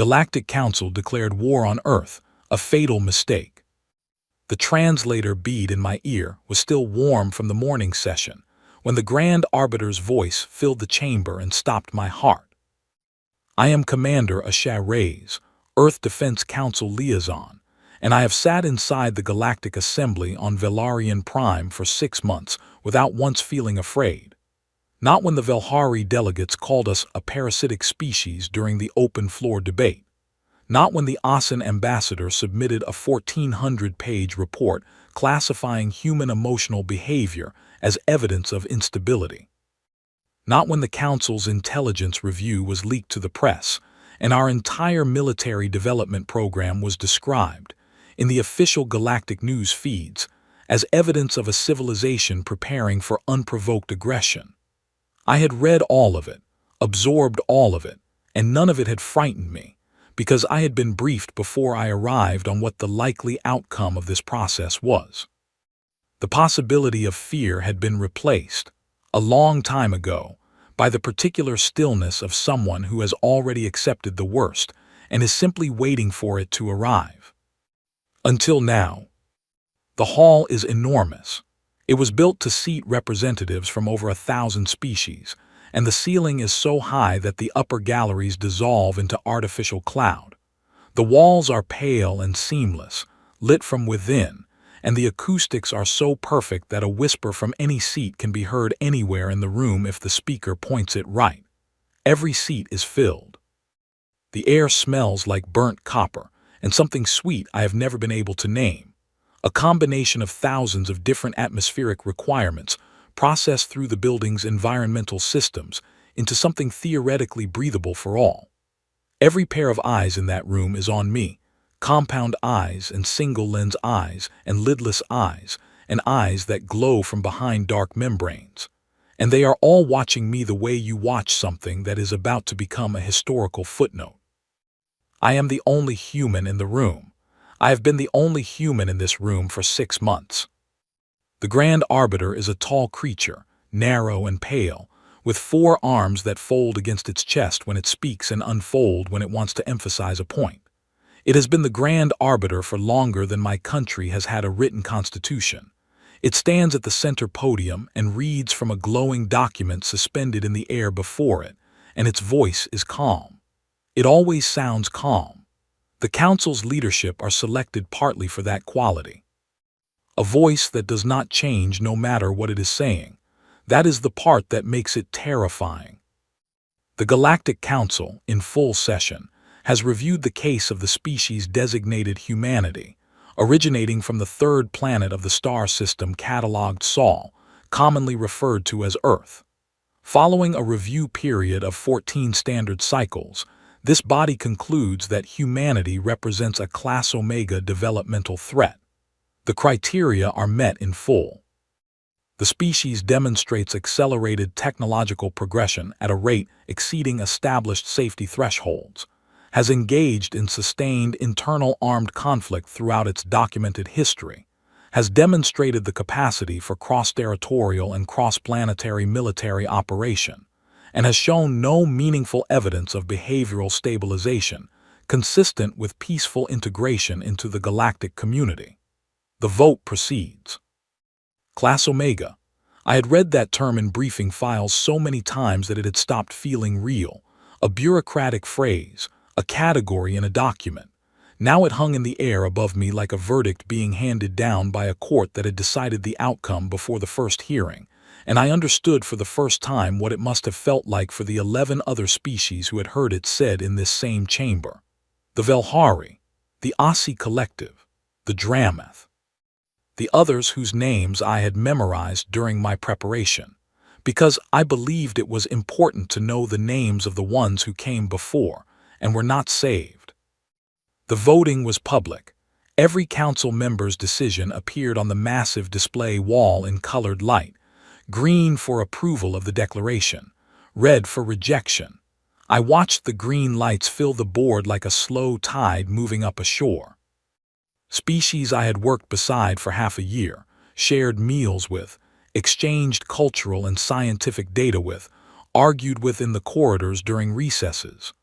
Galactic Council declared war on Earth, a fatal mistake. The translator bead in my ear was still warm from the morning session, when the Grand Arbiter's voice filled the chamber and stopped my heart. I am Commander HFY, Earth Defense Council Liaison, and I have sat inside the Galactic Assembly on Velaryon Prime for 6 months without once feeling afraid. Not when the Velhari delegates called us a parasitic species during the open-floor debate. Not when the Asin ambassador submitted a 1,400-page report classifying human emotional behavior as evidence of instability. Not when the Council's intelligence review was leaked to the press, and our entire military development program was described, in the official Galactic news feeds, as evidence of a civilization preparing for unprovoked aggression. I had read all of it, absorbed all of it, and none of it had frightened me, because I had been briefed before I arrived on what the likely outcome of this process was. The possibility of fear had been replaced, a long time ago, by the particular stillness of someone who has already accepted the worst and is simply waiting for it to arrive. Until now. The hall is enormous. It was built to seat representatives from over 1,000 species, and the ceiling is so high that the upper galleries dissolve into artificial cloud. The walls are pale and seamless, lit from within, and the acoustics are so perfect that a whisper from any seat can be heard anywhere in the room if the speaker points it right. Every seat is filled. The air smells like burnt copper, and something sweet I have never been able to name. A combination of thousands of different atmospheric requirements processed through the building's environmental systems into something theoretically breathable for all. Every pair of eyes in that room is on me, compound eyes and single-lens eyes and lidless eyes, and eyes that glow from behind dark membranes. And they are all watching me the way you watch something that is about to become a historical footnote. I am the only human in the room. I have been the only human in this room for 6 months. The Grand Arbiter is a tall creature, narrow and pale, with 4 arms that fold against its chest when it speaks and unfold when it wants to emphasize a point. It has been the Grand Arbiter for longer than my country has had a written constitution. It stands at the center podium and reads from a glowing document suspended in the air before it, and its voice is calm. It always sounds calm. The Council's leadership are selected partly for that quality. A voice that does not change no matter what it is saying. That is the part that makes it terrifying. The Galactic Council, in full session, has reviewed the case of the species designated humanity, originating from the 3rd planet of the star system catalogued Sol, commonly referred to as Earth. Following a review period of 14 standard cycles, this body concludes that humanity represents a Class Omega developmental threat. The criteria are met in full. The species demonstrates accelerated technological progression at a rate exceeding established safety thresholds, has engaged in sustained internal armed conflict throughout its documented history, has demonstrated the capacity for cross-territorial and cross-planetary military operation, and has shown no meaningful evidence of behavioral stabilization consistent with peaceful integration into the galactic community. The vote proceeds. Class Omega. I had read that term in briefing files so many times that it had stopped feeling real, a bureaucratic phrase, a category in a document. Now it hung in the air above me like a verdict being handed down by a court that had decided the outcome before the first hearing, and I understood for the first time what it must have felt like for the 11 other species who had heard it said in this same chamber. The Velhari, the Asi Collective, the Dramath. The others whose names I had memorized during my preparation, because I believed it was important to know the names of the ones who came before and were not saved. The voting was public. Every council member's decision appeared on the massive display wall in colored light, green for approval of the declaration, red for rejection. I watched the green lights fill the board like a slow tide moving up a shore. Species I had worked beside for half a year, shared meals with, exchanged cultural and scientific data with, argued with in the corridors during recesses.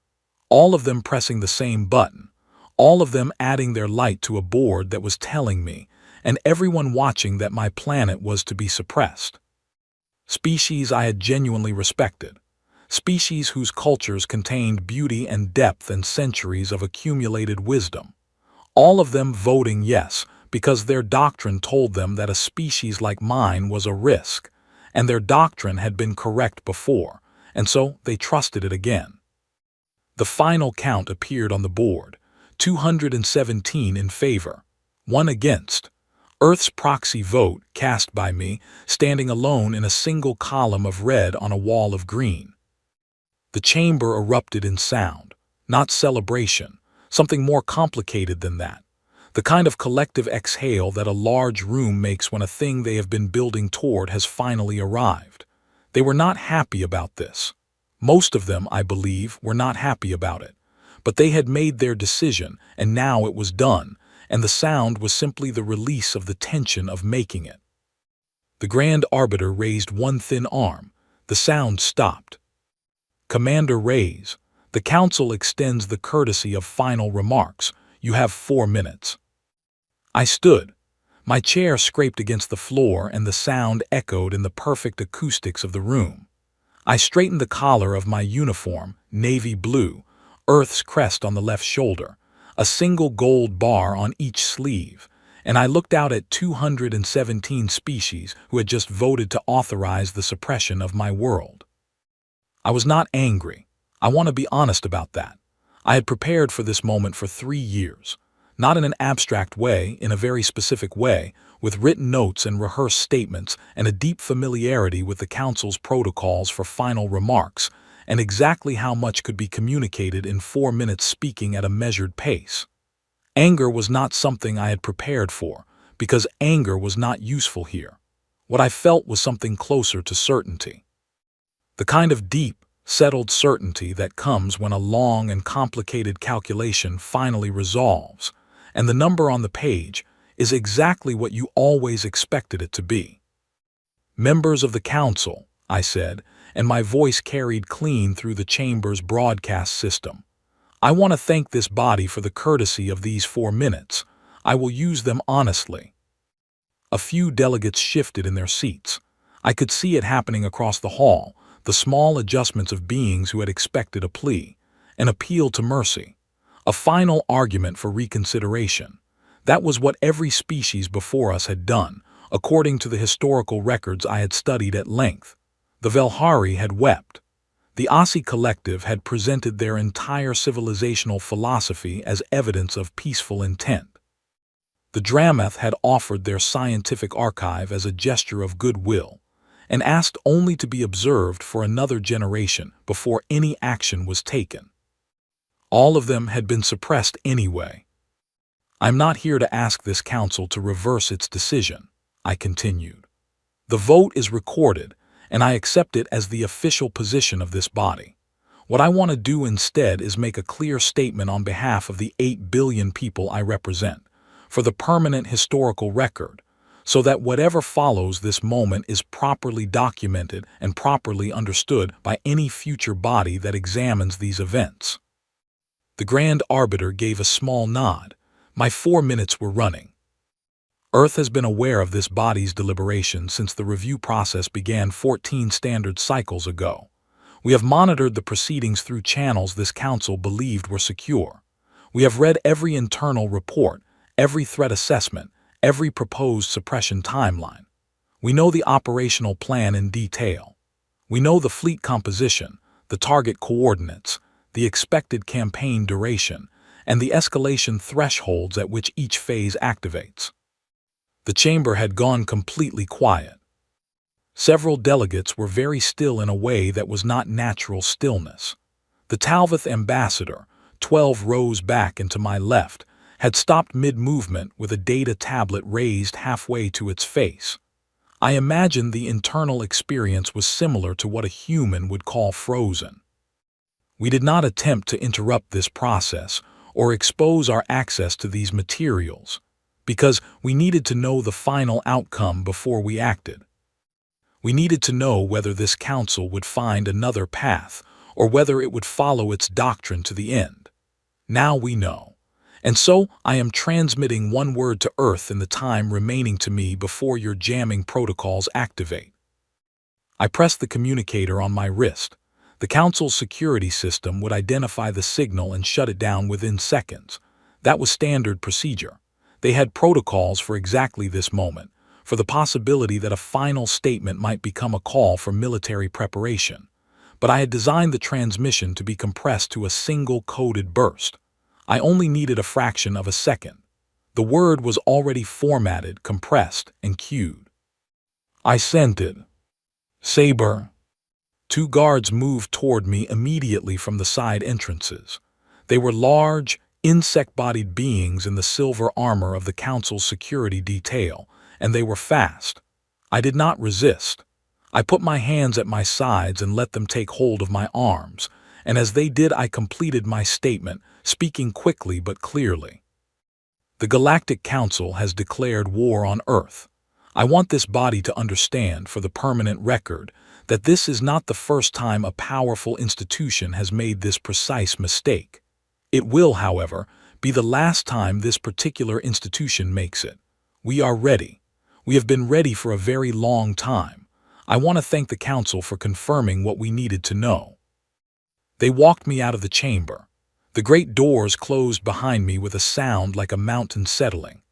all of them pressing the same button, all of them adding their light to a board that was telling me, and everyone watching, that my planet was to be suppressed. Species I had genuinely respected. Species whose cultures contained beauty and depth and centuries of accumulated wisdom. All of them voting yes, because their doctrine told them that a species like mine was a risk, and their doctrine had been correct before, and so they trusted it again. The final count appeared on the board, 217 in favor, 1 against. Earth's proxy vote, cast by me, standing alone in a single column of red on a wall of green. The chamber erupted in sound, not celebration, something more complicated than that. The kind of collective exhale that a large room makes when a thing they have been building toward has finally arrived. They were not happy about this. Most of them, I believe, were not happy about it. But they had made their decision, and now it was done, and the sound was simply the release of the tension of making it. The Grand Arbiter raised one thin arm. The sound stopped. Commander Reyes, the Council extends the courtesy of final remarks. You have 4 minutes. I stood. My chair scraped against the floor and the sound echoed in the perfect acoustics of the room. I straightened the collar of my uniform, navy blue, Earth's crest on the left shoulder, a single gold bar on each sleeve, and I looked out at 217 species who had just voted to authorize the suppression of my world. I was not angry. I want to be honest about that. I had prepared for this moment for 3 years, not in an abstract way, in a very specific way, with written notes and rehearsed statements and a deep familiarity with the Council's protocols for final remarks, and exactly how much could be communicated in 4 minutes speaking at a measured pace. Anger was not something I had prepared for, because anger was not useful here. What I felt was something closer to certainty. The kind of deep, settled certainty that comes when a long and complicated calculation finally resolves, and the number on the page is exactly what you always expected it to be. Members of the Council, I said, and my voice carried clean through the chamber's broadcast system. I want to thank this body for the courtesy of these 4 minutes. I will use them honestly. A few delegates shifted in their seats. I could see it happening across the hall, the small adjustments of beings who had expected a plea, an appeal to mercy, a final argument for reconsideration. That was what every species before us had done, according to the historical records I had studied at length. The Velhari had wept. The Aussie Collective had presented their entire civilizational philosophy as evidence of peaceful intent. The Dramath had offered their scientific archive as a gesture of goodwill, and asked only to be observed for another generation before any action was taken. All of them had been suppressed anyway. I'm not here to ask this council to reverse its decision, I continued. The vote is recorded, and I accept it as the official position of this body. What I want to do instead is make a clear statement on behalf of the 8 billion people I represent, for the permanent historical record, so that whatever follows this moment is properly documented and properly understood by any future body that examines these events. The Grand Arbiter gave a small nod. My 4 minutes were running. Earth has been aware of this body's deliberation since the review process began 14 standard cycles ago. We have monitored the proceedings through channels this council believed were secure. We have read every internal report, every threat assessment, every proposed suppression timeline. We know the operational plan in detail. We know the fleet composition, the target coordinates, the expected campaign duration, and the escalation thresholds at which each phase activates. The chamber had gone completely quiet. Several delegates were very still in a way that was not natural stillness. The Talvath ambassador, 12 rows back and to my left, had stopped mid-movement with a data tablet raised halfway to its face. I imagined the internal experience was similar to what a human would call frozen. We did not attempt to interrupt this process or expose our access to these materials, because we needed to know the final outcome before we acted. We needed to know whether this council would find another path, or whether it would follow its doctrine to the end. Now we know. And so I am transmitting one word to Earth in the time remaining to me before your jamming protocols activate. I pressed the communicator on my wrist. The Council's security system would identify the signal and shut it down within seconds. That was standard procedure. They had protocols for exactly this moment, for the possibility that a final statement might become a call for military preparation. But I had designed the transmission to be compressed to a single coded burst. I only needed a fraction of a second. The word was already formatted, compressed, and queued. I sent it. Saber. Two guards moved toward me immediately from the side entrances. They were large, insect-bodied beings in the silver armor of the Council's security detail, and they were fast. I did not resist. I put my hands at my sides and let them take hold of my arms, and as they did I completed my statement, speaking quickly but clearly. The Galactic Council has declared war on Earth. I want this body to understand, for the permanent record, that this is not the first time a powerful institution has made this precise mistake. It will, however, be the last time this particular institution makes it. We are ready. We have been ready for a very long time. I want to thank the Council for confirming what we needed to know. They walked me out of the chamber. The great doors closed behind me with a sound like a mountain settling.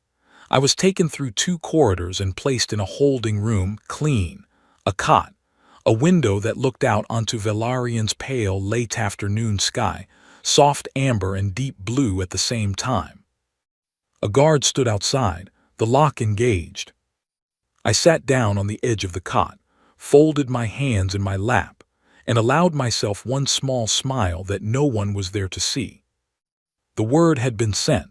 I was taken through 2 corridors and placed in a holding room, clean, a cot, a window that looked out onto Valarian's pale late afternoon sky, soft amber and deep blue at the same time. A guard stood outside, the lock engaged. I sat down on the edge of the cot, folded my hands in my lap, and allowed myself one small smile that no one was there to see. The word had been sent.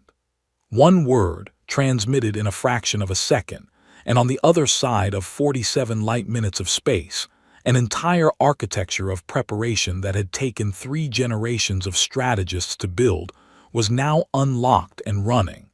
One word, transmitted in a fraction of a second, and on the other side of 47 light minutes of space, an entire architecture of preparation that had taken 3 generations of strategists to build was now unlocked and running.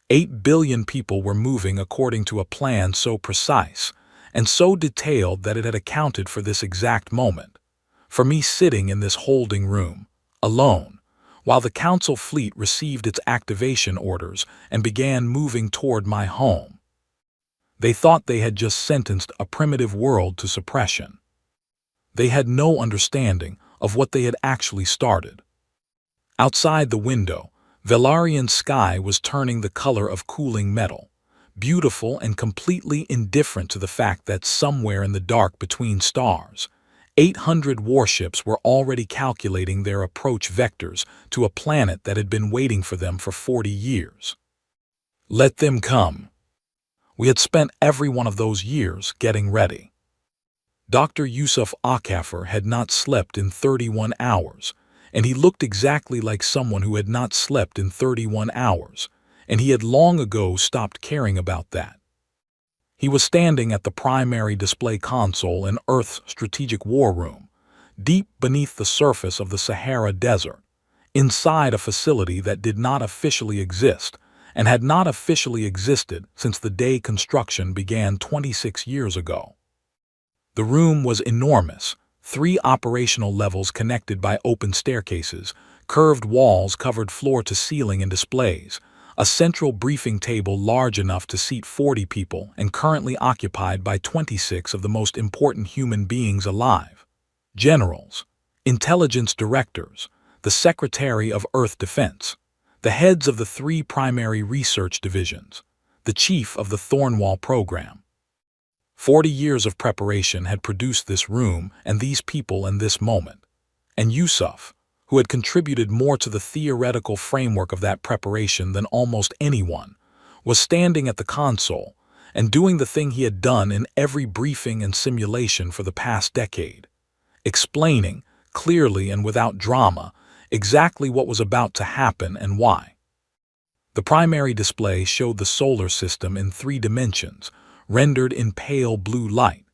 8 billion people were moving according to a plan so precise and so detailed that it had accounted for this exact moment, for me sitting in this holding room, alone, while the Council fleet received its activation orders and began moving toward my home. They thought they had just sentenced a primitive world to suppression. They had no understanding of what they had actually started. Outside the window, Valarian sky was turning the color of cooling metal, beautiful and completely indifferent to the fact that somewhere in the dark between stars, 800 warships were already calculating their approach vectors to a planet that had been waiting for them for 40 years. Let them come. We had spent every one of those years getting ready. Dr. Yusuf Akafer had not slept in 31 hours, and he looked exactly like someone who had not slept in 31 hours, and he had long ago stopped caring about that. He was standing at the primary display console in Earth's strategic war room, deep beneath the surface of the Sahara Desert, inside a facility that did not officially exist and had not officially existed since the day construction began 26 years ago. The room was enormous, 3 operational levels connected by open staircases, curved walls covered floor to ceiling in displays, a central briefing table large enough to seat 40 people and currently occupied by 26 of the most important human beings alive: generals, intelligence directors, the Secretary of Earth Defense, the heads of the 3 primary research divisions, the chief of the Thornwall program. 40 years of preparation had produced this room and these people in this moment, and Yusuf, who had contributed more to the theoretical framework of that preparation than almost anyone, was standing at the console and doing the thing he had done in every briefing and simulation for the past decade, explaining, clearly and without drama, exactly what was about to happen and why. The primary display showed the solar system in 3 dimensions, rendered in pale blue light.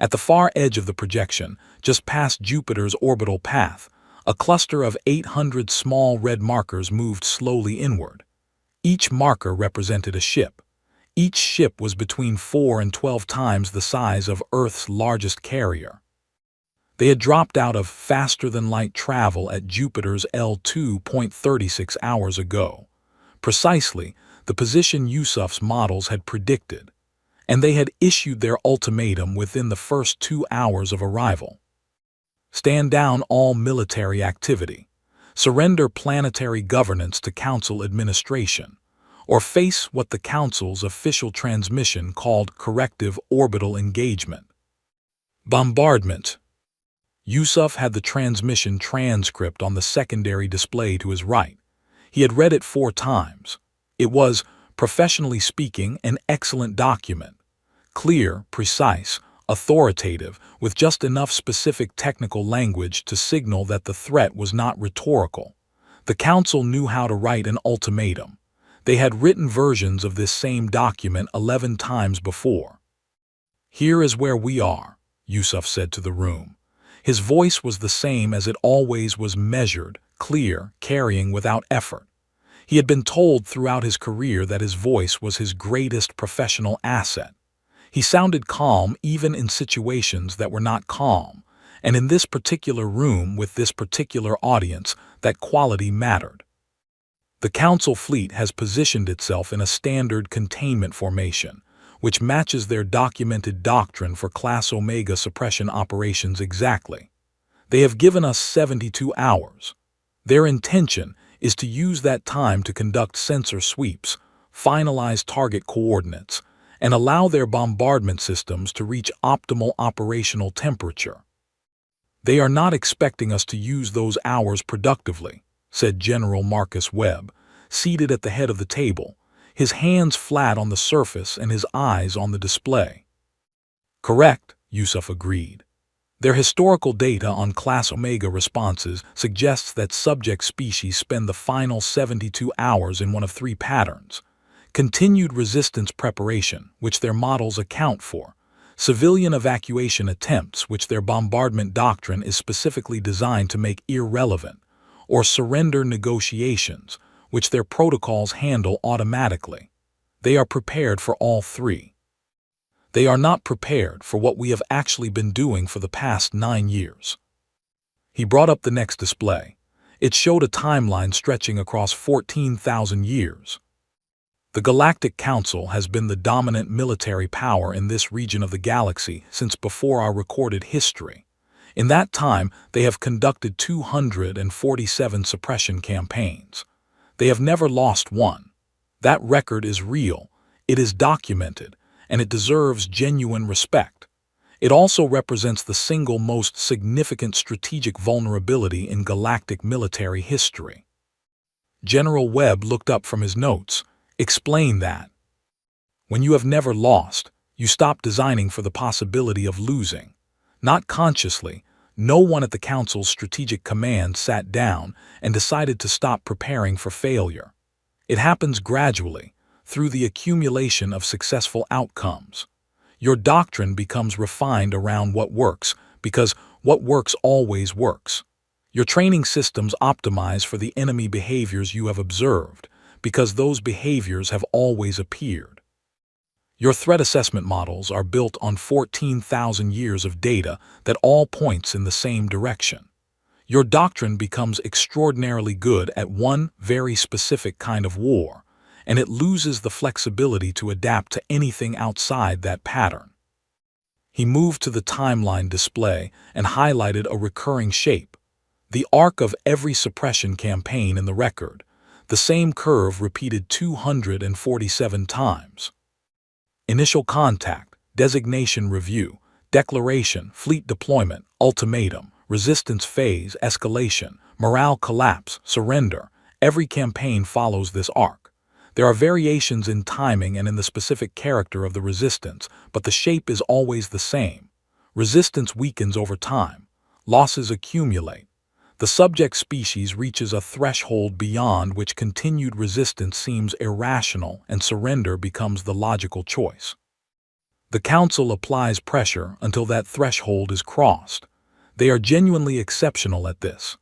At the far edge of the projection, just past Jupiter's orbital path, a cluster of 800 small red markers moved slowly inward. Each marker represented a ship. Each ship was between 4 and 12 times the size of Earth's largest carrier. They had dropped out of faster-than-light travel at Jupiter's L2.36 hours ago, precisely the position Yusuf's models had predicted, and they had issued their ultimatum within the first 2 hours of arrival. Stand down all military activity, surrender planetary governance to Council administration, or face what the Council's official transmission called corrective orbital engagement. Bombardment. Yusuf had the transmission transcript on the secondary display to his right. He had read it 4 times. It was, professionally speaking, an excellent document. Clear, precise, authoritative, with just enough specific technical language to signal that the threat was not rhetorical. The Council knew how to write an ultimatum. They had written versions of this same document 11 times before. "Here is where we are," Yusuf said to the room. His voice was the same as it always was, measured, clear, carrying without effort. He had been told throughout his career that his voice was his greatest professional asset. He sounded calm even in situations that were not calm, and in this particular room with this particular audience, that quality mattered. The Council fleet has positioned itself in a standard containment formation, which matches their documented doctrine for Class Omega suppression operations exactly. They have given us 72 hours. Their intention is to use that time to conduct sensor sweeps, finalize target coordinates, and allow their bombardment systems to reach optimal operational temperature. "They are not expecting us to use those hours productively," said General Marcus Webb, seated at the head of the table, his hands flat on the surface and his eyes on the display. "Correct," Yusuf agreed. "Their historical data on Class Omega responses suggests that subject species spend the final 72 hours in one of 3 patterns: continued resistance preparation, which their models account for; civilian evacuation attempts, which their bombardment doctrine is specifically designed to make irrelevant; or surrender negotiations, which their protocols handle automatically. They are prepared for all 3. They are not prepared for what we have actually been doing for the past 9 years." He brought up the next display. It showed a timeline stretching across 14,000 years. "The Galactic Council has been the dominant military power in this region of the galaxy since before our recorded history. In that time, they have conducted 247 suppression campaigns. They have never lost one. That record is real, it is documented, and it deserves genuine respect. It also represents the single most significant strategic vulnerability in galactic military history." General Webb looked up from his notes. "Explain that." "When you have never lost, you stop designing for the possibility of losing. Not consciously, no one at the Council's strategic command sat down and decided to stop preparing for failure. It happens gradually, through the accumulation of successful outcomes. Your doctrine becomes refined around what works, because what works always works. Your training systems optimize for the enemy behaviors you have observed, because those behaviors have always appeared. Your threat assessment models are built on 14,000 years of data that all points in the same direction. Your doctrine becomes extraordinarily good at one very specific kind of war, and it loses the flexibility to adapt to anything outside that pattern." He moved to the timeline display and highlighted a recurring shape, the arc of every suppression campaign in the record, the same curve repeated 247 times. Initial contact, designation review, declaration, fleet deployment, ultimatum, resistance phase, escalation, morale collapse, surrender. Every campaign follows this arc. There are variations in timing and in the specific character of the resistance, but the shape is always the same. Resistance weakens over time. Losses accumulate. The subject species reaches a threshold beyond which continued resistance seems irrational and surrender becomes the logical choice. The Council applies pressure until that threshold is crossed. They are genuinely exceptional at this.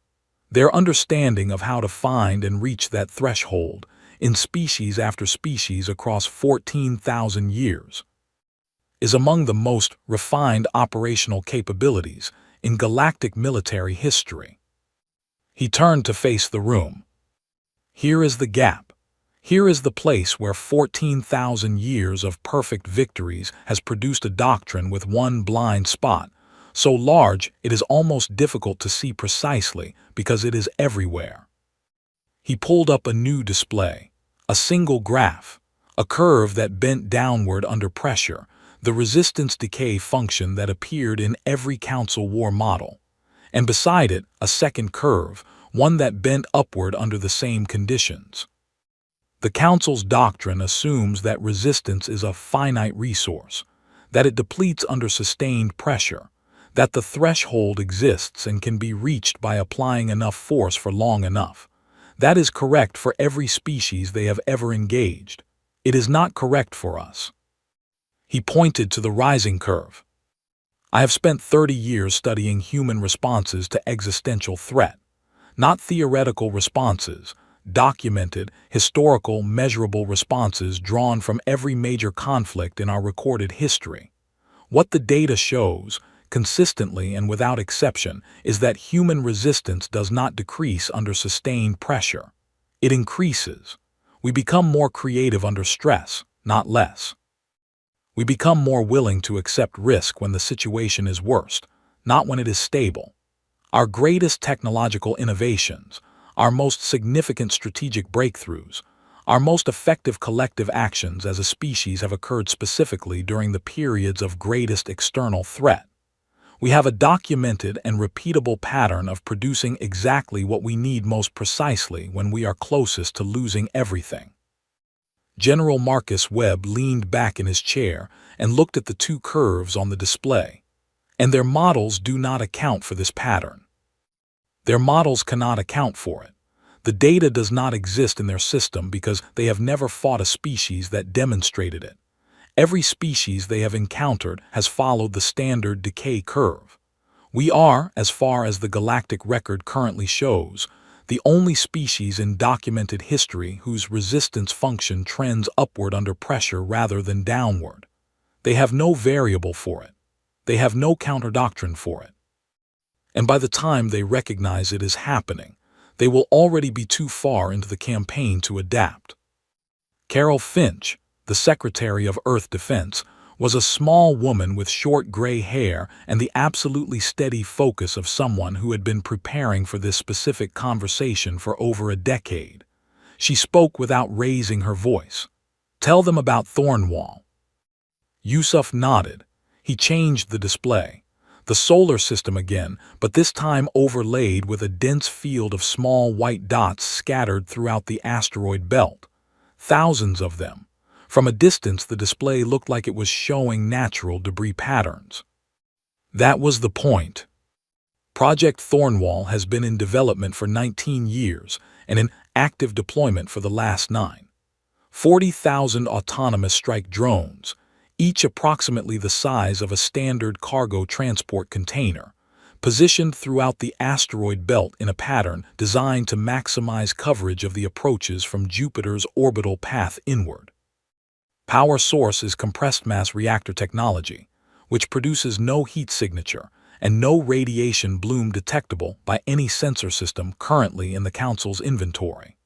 Their understanding of how to find and reach that threshold, in species after species across 14,000 years, is among the most refined operational capabilities in galactic military history. He turned to face the room. Here is the gap. Here is the place where 14,000 years of perfect victories has produced a doctrine with one blind spot, so large it is almost difficult to see precisely because it is everywhere. He pulled up a new display, a single graph, a curve that bent downward under pressure, the resistance decay function that appeared in every Council War model, and beside it a second curve, one that bent upward under the same conditions. The Council's doctrine assumes that resistance is a finite resource, that it depletes under sustained pressure, that the threshold exists and can be reached by applying enough force for long enough. That is correct for every species they have ever engaged. It is not correct for us. He pointed to the rising curve. I have spent 30 years studying human responses to existential threat, not theoretical responses, documented, historical, measurable responses drawn from every major conflict in our recorded history. What the data shows, consistently and without exception, is that human resistance does not decrease under sustained pressure. It increases. We become more creative under stress, not less. We become more willing to accept risk when the situation is worst, not when it is stable. Our greatest technological innovations, our most significant strategic breakthroughs, our most effective collective actions as a species have occurred specifically during the periods of greatest external threat. We have a documented and repeatable pattern of producing exactly what we need most precisely when we are closest to losing everything. General Marcus Webb leaned back in his chair and looked at the two curves on the display. And their models do not account for this pattern. Their models cannot account for it. The data does not exist in their system because they have never fought a species that demonstrated it. Every species they have encountered has followed the standard decay curve. We are, as far as the galactic record currently shows, the only species in documented history whose resistance function trends upward under pressure rather than downward. They have no variable for it. They have no counter-doctrine for it. And by the time they recognize it is happening, they will already be too far into the campaign to adapt. Carol Finch, the Secretary of Earth Defense, was a small woman with short gray hair and the absolutely steady focus of someone who had been preparing for this specific conversation for over a decade. She spoke without raising her voice. "Tell them about Thornwall." Yusuf nodded. He changed the display. The solar system again, but this time overlaid with a dense field of small white dots scattered throughout the asteroid belt. Thousands of them. From a distance, the display looked like it was showing natural debris patterns. That was the point. Project Thornwall has been in development for 19 years and in active deployment for the last 9. 40,000 autonomous strike drones, each approximately the size of a standard cargo transport container, positioned throughout the asteroid belt in a pattern designed to maximize coverage of the approaches from Jupiter's orbital path inward. Power source is compressed mass reactor technology, which produces no heat signature and no radiation bloom detectable by any sensor system currently in the Council's inventory.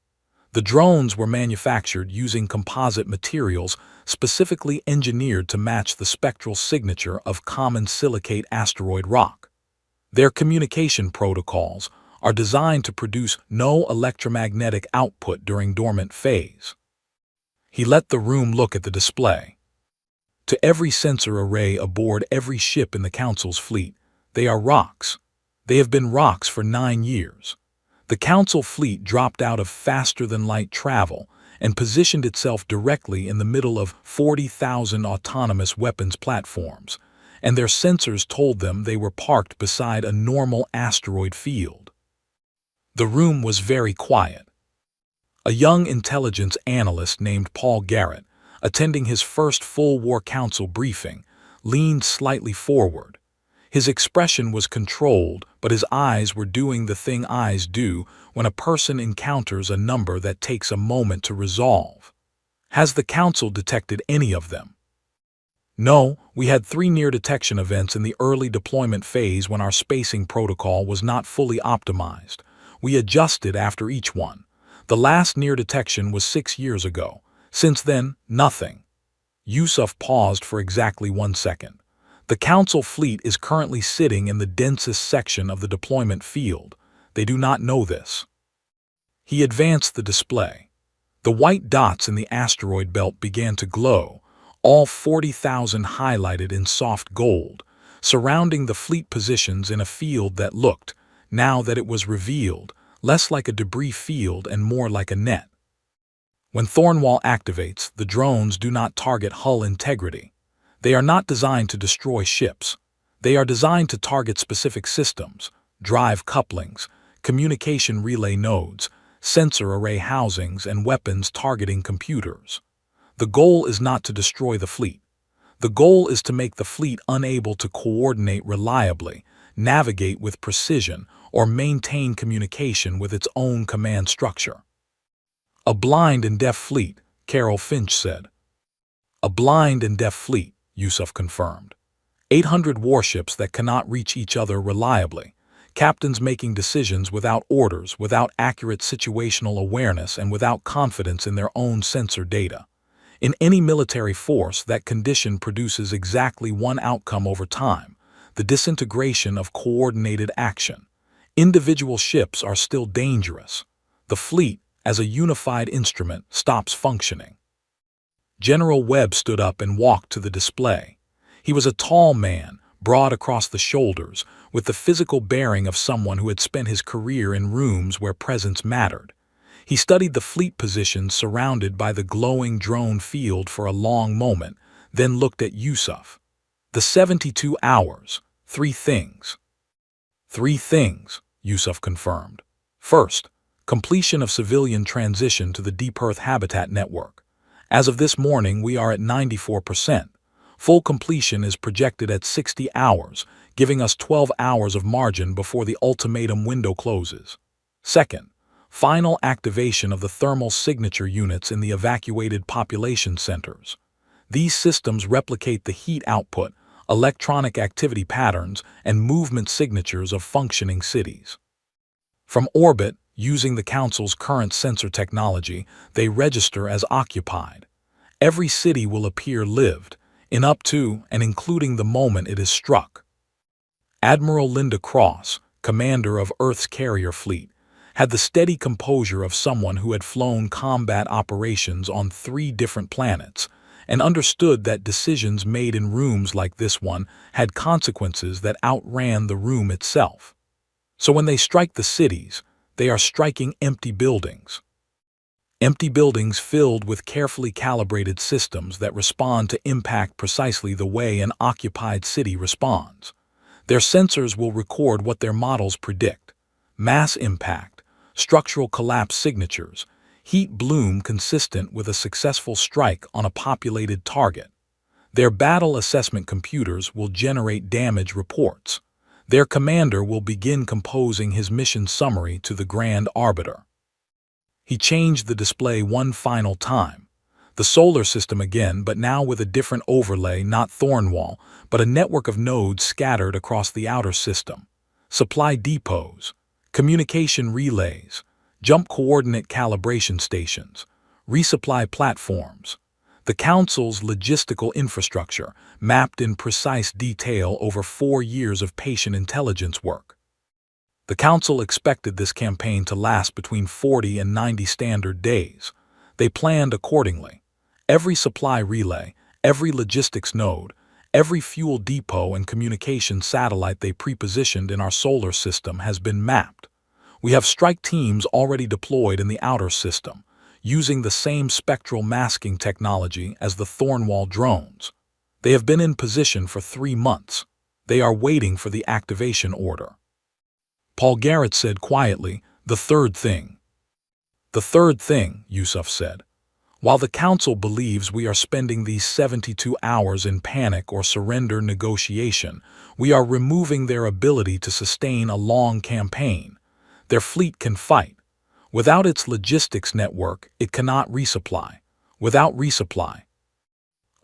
The drones were manufactured using composite materials specifically engineered to match the spectral signature of common silicate asteroid rock. Their communication protocols are designed to produce no electromagnetic output during dormant phase. He let the room look at the display. To every sensor array aboard every ship in the Council's fleet, they are rocks. They have been rocks for 9 years. The Council fleet dropped out of faster-than-light travel and positioned itself directly in the middle of 40,000 autonomous weapons platforms, and their sensors told them they were parked beside a normal asteroid field. The room was very quiet. A young intelligence analyst named Paul Garrett, attending his first full War Council briefing, leaned slightly forward. His expression was controlled, but his eyes were doing the thing eyes do when a person encounters a number that takes a moment to resolve. Has the Council detected any of them? No, we had 3 near-detection events in the early deployment phase when our spacing protocol was not fully optimized. We adjusted after each one. The last near detection was 6 years ago. Since then, nothing. Yusuf paused for exactly 1 second. The Council fleet is currently sitting in the densest section of the deployment field. They do not know this. He advanced the display. The white dots in the asteroid belt began to glow, all 40,000 highlighted in soft gold, surrounding the fleet positions in a field that looked, now that it was revealed, less like a debris field and more like a net. When Thornwall activates, the drones do not target hull integrity. They are not designed to destroy ships. They are designed to target specific systems, drive couplings, communication relay nodes, sensor array housings, and weapons targeting computers. The goal is not to destroy the fleet. The goal is to make the fleet unable to coordinate reliably, navigate with precision, or maintain communication with its own command structure. A blind and deaf fleet, Carol Finch said. A blind and deaf fleet, Yusuf confirmed. 800 warships that cannot reach each other reliably, captains making decisions without orders, without accurate situational awareness, and without confidence in their own sensor data. In any military force, that condition produces exactly one outcome over time: the disintegration of coordinated action. Individual ships are still dangerous. The fleet, as a unified instrument, stops functioning. General Webb stood up and walked to the display. He was a tall man, broad across the shoulders, with the physical bearing of someone who had spent his career in rooms where presence mattered. He studied the fleet positions surrounded by the glowing drone field for a long moment, then looked at Yusuf. The 72 hours, 3 things. 3 things, Yusuf confirmed. First, completion of civilian transition to the Deep Earth Habitat Network. As of this morning, we are at 94%. Full completion is projected at 60 hours, giving us 12 hours of margin before the ultimatum window closes. Second, final activation of the thermal signature units in the evacuated population centers. These systems replicate the heat output, electronic activity patterns, and movement signatures of functioning cities. From orbit, using the Council's current sensor technology, they register as occupied. Every city will appear lived, in up to and including the moment it is struck. Admiral Linda Cross, commander of Earth's carrier fleet, had the steady composure of someone who had flown combat operations on 3 different planets, and understood that decisions made in rooms like this one had consequences that outran the room itself. So when they strike the cities, they are striking empty buildings. Empty buildings filled with carefully calibrated systems that respond to impact precisely the way an occupied city responds. Their sensors will record what their models predict: mass impact, structural collapse signatures, heat bloom consistent with a successful strike on a populated target. Their battle assessment computers will generate damage reports. Their commander will begin composing his mission summary to the Grand Arbiter. He changed the display one final time. The solar system again, but now with a different overlay, not Thornwall, but a network of nodes scattered across the outer system. Supply depots, communication relays, jump coordinate calibration stations, resupply platforms. The Council's logistical infrastructure, mapped in precise detail over 4 years of patient intelligence work. The Council expected this campaign to last between 40 and 90 standard days. They planned accordingly. Every supply relay, every logistics node, every fuel depot and communication satellite they pre-positioned in our solar system has been mapped. We have strike teams already deployed in the outer system, using the same spectral masking technology as the Thornwall drones. They have been in position for 3 months. They are waiting for the activation order. Paul Garrett said quietly, "The third thing." "The third thing," Yusuf said. "While the Council believes we are spending these 72 hours in panic or surrender negotiation, we are removing their ability to sustain a long campaign. Their fleet can fight. Without its logistics network, it cannot resupply. Without resupply."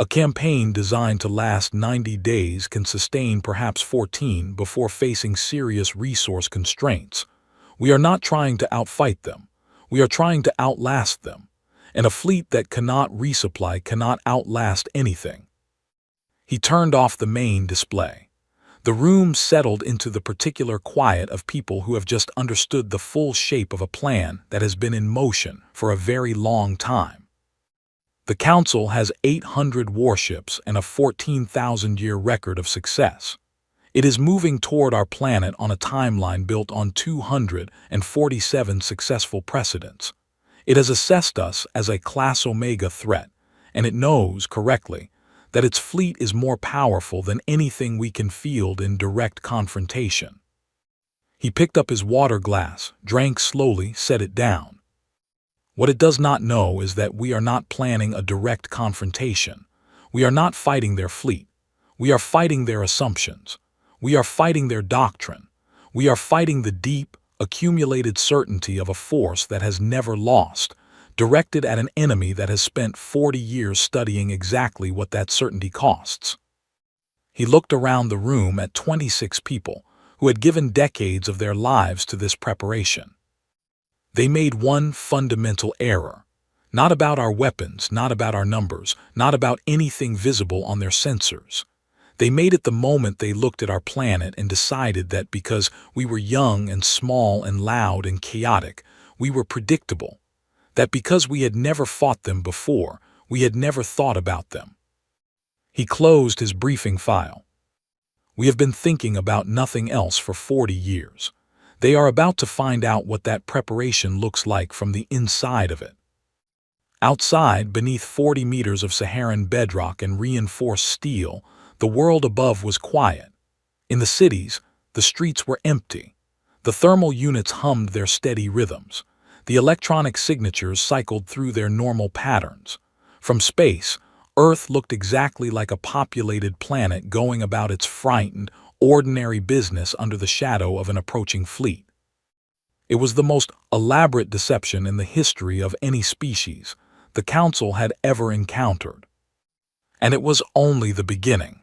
A campaign designed to last 90 days can sustain perhaps 14 before facing serious resource constraints. We are not trying to outfight them. We are trying to outlast them. And a fleet that cannot resupply cannot outlast anything. He turned off the main display. The room settled into the particular quiet of people who have just understood the full shape of a plan that has been in motion for a very long time. The Council has 800 warships and a 14,000-year record of success. It is moving toward our planet on a timeline built on 247 successful precedents. It has assessed us as a Class Omega threat, and it knows, correctly, that its fleet is more powerful than anything we can field in direct confrontation. He picked up his water glass, drank slowly, set it down. What it does not know is that we are not planning a direct confrontation. We are not fighting their fleet. We are fighting their assumptions. We are fighting their doctrine. We are fighting the deep, accumulated certainty of a force that has never lost, directed at an enemy that has spent 40 years studying exactly what that certainty costs. He looked around the room at 26 people who had given decades of their lives to this preparation. They made one fundamental error. Not about our weapons, not about our numbers, not about anything visible on their sensors. They made it the moment they looked at our planet and decided that because we were young and small and loud and chaotic, we were predictable. That because we had never fought them before, we had never thought about them. He closed his briefing file. We have been thinking about nothing else for 40 years. They are about to find out what that preparation looks like from the inside of it. Outside, beneath 40 meters of Saharan bedrock and reinforced steel, the world above was quiet. In the cities, the streets were empty. The thermal units hummed their steady rhythms. The electronic signatures cycled through their normal patterns. From space, Earth looked exactly like a populated planet going about its frightened, ordinary business under the shadow of an approaching fleet. It was the most elaborate deception in the history of any species the Council had ever encountered. And it was only the beginning.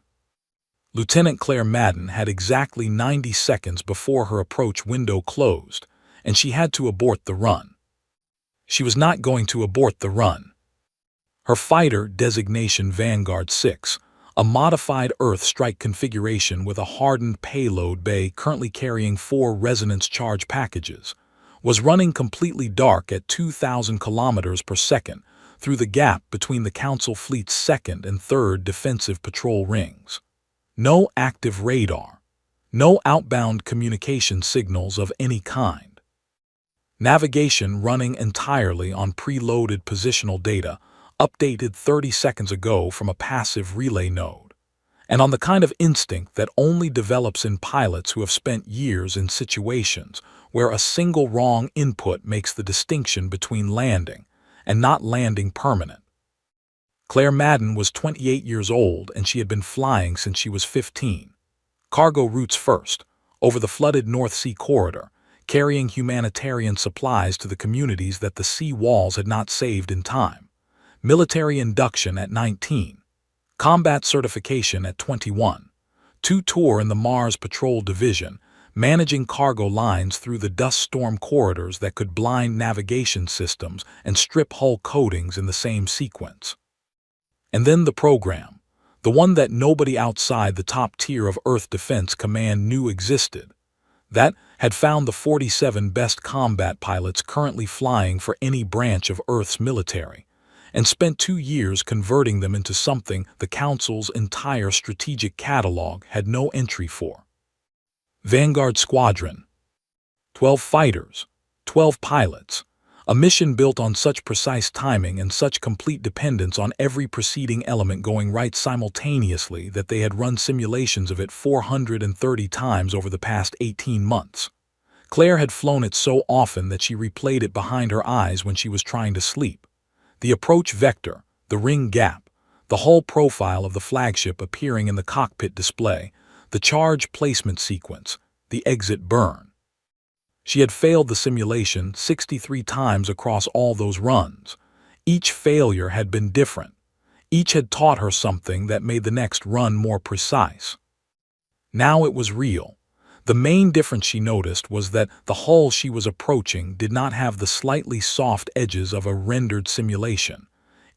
Lieutenant Claire Madden had exactly 90 seconds before her approach window closed, and she had to abort the run. She was not going to abort the run. Her fighter, designation Vanguard 6, a modified Earth strike configuration with a hardened payload bay currently carrying 4 resonance charge packages, was running completely dark at 2,000 kilometers per second through the gap between the Council fleet's 2nd and 3rd defensive patrol rings. No active radar. No outbound communication signals of any kind. Navigation running entirely on preloaded positional data updated 30 seconds ago from a passive relay node, and on the kind of instinct that only develops in pilots who have spent years in situations where a single wrong input makes the distinction between landing and not landing permanent. Claire Madden was 28 years old and she had been flying since she was 15. Cargo routes first, over the flooded North Sea corridor, carrying humanitarian supplies to the communities that the sea walls had not saved in time. Military induction at 19. Combat certification at 21. 2 tour in the Mars Patrol Division, managing cargo lines through the dust storm corridors that could blind navigation systems and strip hull coatings in the same sequence. And then the program, the one that nobody outside the top tier of Earth Defense Command knew existed, that had found the 47 best combat pilots currently flying for any branch of Earth's military, and spent 2 years converting them into something the Council's entire strategic catalog had no entry for. Vanguard Squadron. 12 fighters, 12 pilots, a mission built on such precise timing and such complete dependence on every preceding element going right simultaneously that they had run simulations of it 430 times over the past 18 months. Claire had flown it so often that she replayed it behind her eyes when she was trying to sleep. The approach vector, the ring gap, the hull profile of the flagship appearing in the cockpit display, the charge placement sequence, the exit burn. She had failed the simulation 63 times across all those runs. Each failure had been different. Each had taught her something that made the next run more precise. Now it was real. The main difference she noticed was that the hull she was approaching did not have the slightly soft edges of a rendered simulation.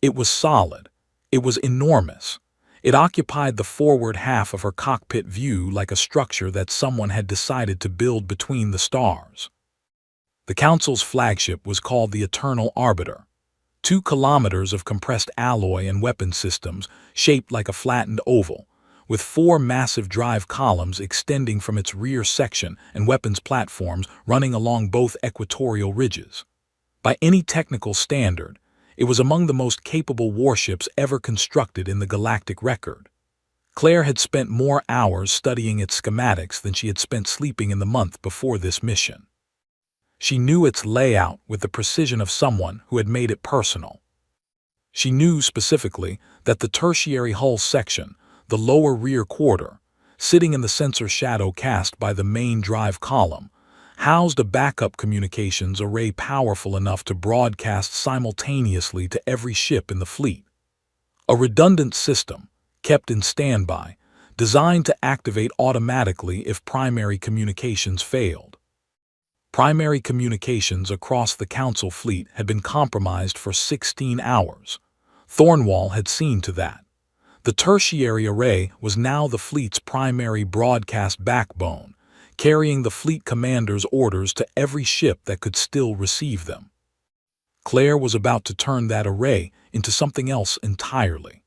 It was solid. It was enormous. It occupied the forward half of her cockpit view like a structure that someone had decided to build between the stars. The Council's flagship was called the Eternal Arbiter. 2 kilometers of compressed alloy and weapon systems shaped like a flattened oval, with 4 massive drive columns extending from its rear section and weapons platforms running along both equatorial ridges. By any technical standard, it was among the most capable warships ever constructed in the galactic record. Claire had spent more hours studying its schematics than she had spent sleeping in the month before this mission. She knew its layout with the precision of someone who had made it personal. She knew specifically that the tertiary hull section, the lower rear quarter, sitting in the sensor shadow cast by the main drive column, housed a backup communications array powerful enough to broadcast simultaneously to every ship in the fleet. A redundant system, kept in standby, designed to activate automatically if primary communications failed. Primary communications across the Council fleet had been compromised for 16 hours. Thornwall had seen to that. The tertiary array was now the fleet's primary broadcast backbone, carrying the fleet commander's orders to every ship that could still receive them. Claire was about to turn that array into something else entirely.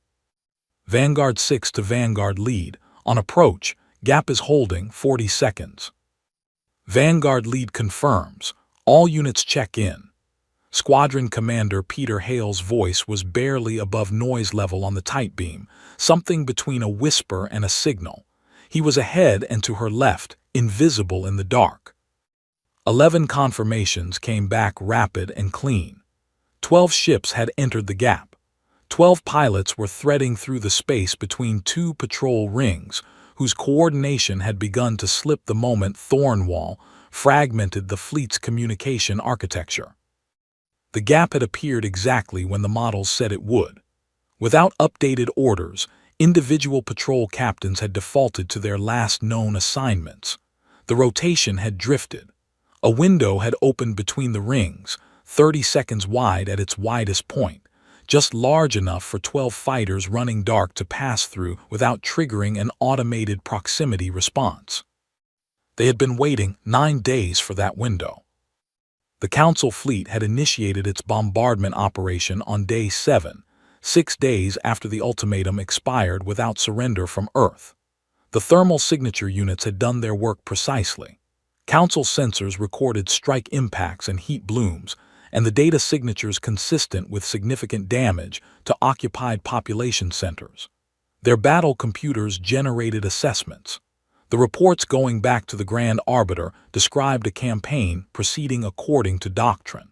Vanguard 6 to Vanguard lead. On approach, gap is holding 40 seconds. Vanguard lead confirms. All units check in. Squadron Commander Peter Hale's voice was barely above noise level on the tight beam, something between a whisper and a signal. He was ahead and to her left, invisible in the dark. 11 confirmations came back rapid and clean. 12 ships had entered the gap. 12 pilots were threading through the space between 2 patrol rings, whose coordination had begun to slip the moment Thornwall fragmented the fleet's communication architecture. The gap had appeared exactly when the models said it would. Without updated orders, individual patrol captains had defaulted to their last known assignments. The rotation had drifted. A window had opened between the rings, 30 seconds wide at its widest point, just large enough for 12 fighters running dark to pass through without triggering an automated proximity response. They had been waiting 9 days for that window. The Council fleet had initiated its bombardment operation on day 7, 6 days after the ultimatum expired without surrender from Earth. The thermal signature units had done their work precisely. Council sensors recorded strike impacts and heat blooms, and the data signatures consistent with significant damage to occupied population centers. Their battle computers generated assessments. The reports going back to the Grand Arbiter described a campaign proceeding according to doctrine.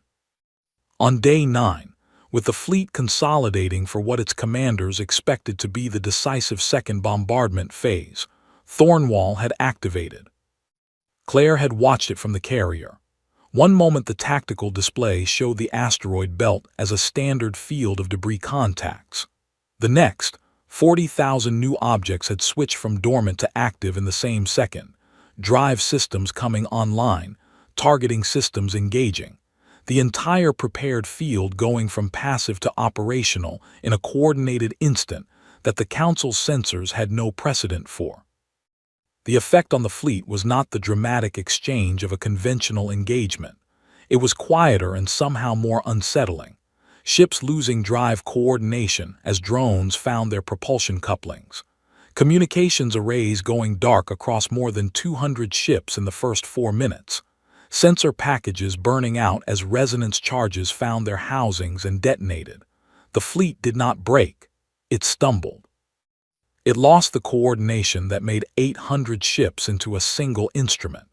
On day 9, with the fleet consolidating for what its commanders expected to be the decisive second bombardment phase, Thornwall had activated. Claire had watched it from the carrier. One moment the tactical display showed the asteroid belt as a standard field of debris contacts. The next, 40,000 new objects had switched from dormant to active in the same second, drive systems coming online, targeting systems engaging, the entire prepared field going from passive to operational in a coordinated instant that the Council's sensors had no precedent for. The effect on the fleet was not the dramatic exchange of a conventional engagement. It was quieter and somehow more unsettling. Ships losing drive coordination as drones found their propulsion couplings. Communications arrays going dark across more than 200 ships in the first 4 minutes. Sensor packages burning out as resonance charges found their housings and detonated. The fleet did not break. It stumbled. It lost the coordination that made 800 ships into a single instrument,